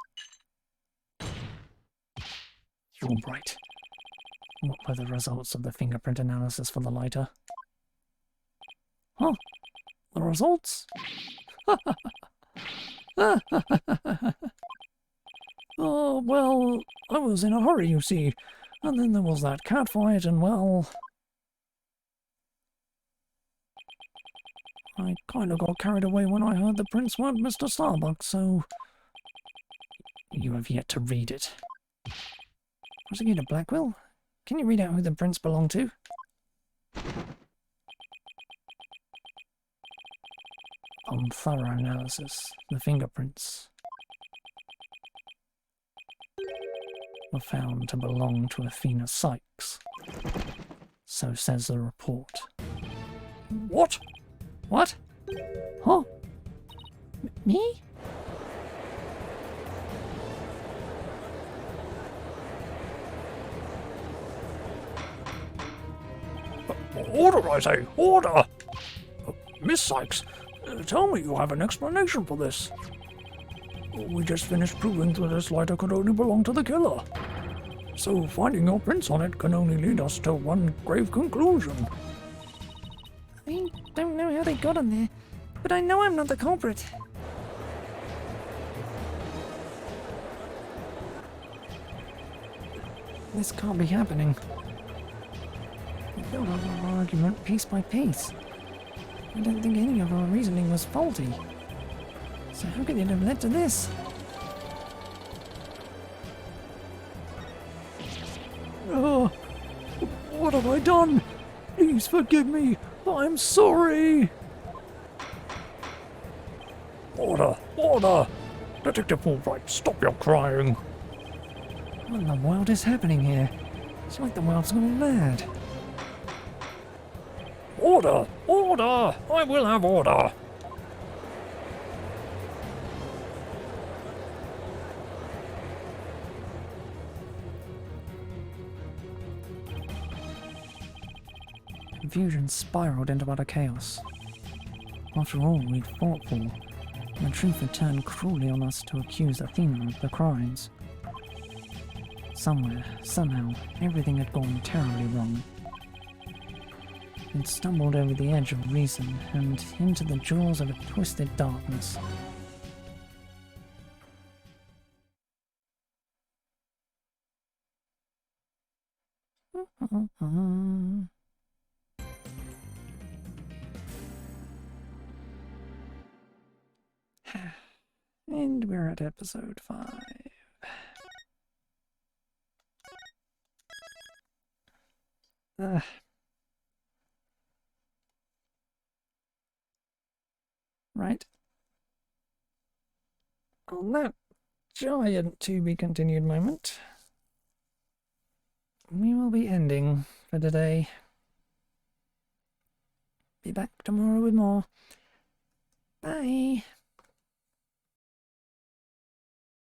Speaker 4: You're right. What were the results of the fingerprint analysis for the lighter?
Speaker 1: Huh? The results? Oh, well, I was in a hurry, you see. And then there was that cat fight, and well... I kind of got carried away when I heard the prince weren't Mr. Starbuck, so...
Speaker 4: You have yet to read it. Prosecutor Blackwell, can you read out who the prints belong to? On thorough analysis, the fingerprints were found to belong to Athena Sykes. So says the report.
Speaker 1: What?
Speaker 4: What?
Speaker 1: Huh?
Speaker 4: Me?
Speaker 1: Order, I say! Order! Miss Sykes, tell me you have an explanation for this. We just finished proving that this lighter could only belong to the killer. So finding your prints on it can only lead us to one grave conclusion.
Speaker 3: I don't know how they got on there, but I know I'm not the culprit.
Speaker 4: This can't be happening. We built up our argument piece by piece. I don't think any of our reasoning was faulty. So how could it have led to this?
Speaker 1: Oh, what have I done? Please forgive me. I'm sorry. Order! Order! Detective Wright, stop your crying.
Speaker 4: What in the world is happening here? It's like the world's gone mad.
Speaker 1: Order! Order! I will have order!
Speaker 4: Confusion spiraled into utter chaos. After all we'd fought for, the truth had turned cruelly on us to accuse Athena of the crimes. Somewhere, somehow, everything had gone terribly wrong. We'd stumbled over the edge of reason and into the jaws of a twisted darkness. And we're at episode 5. Right. On that giant to be continued moment, we will be ending for today. Be back tomorrow with more. Bye.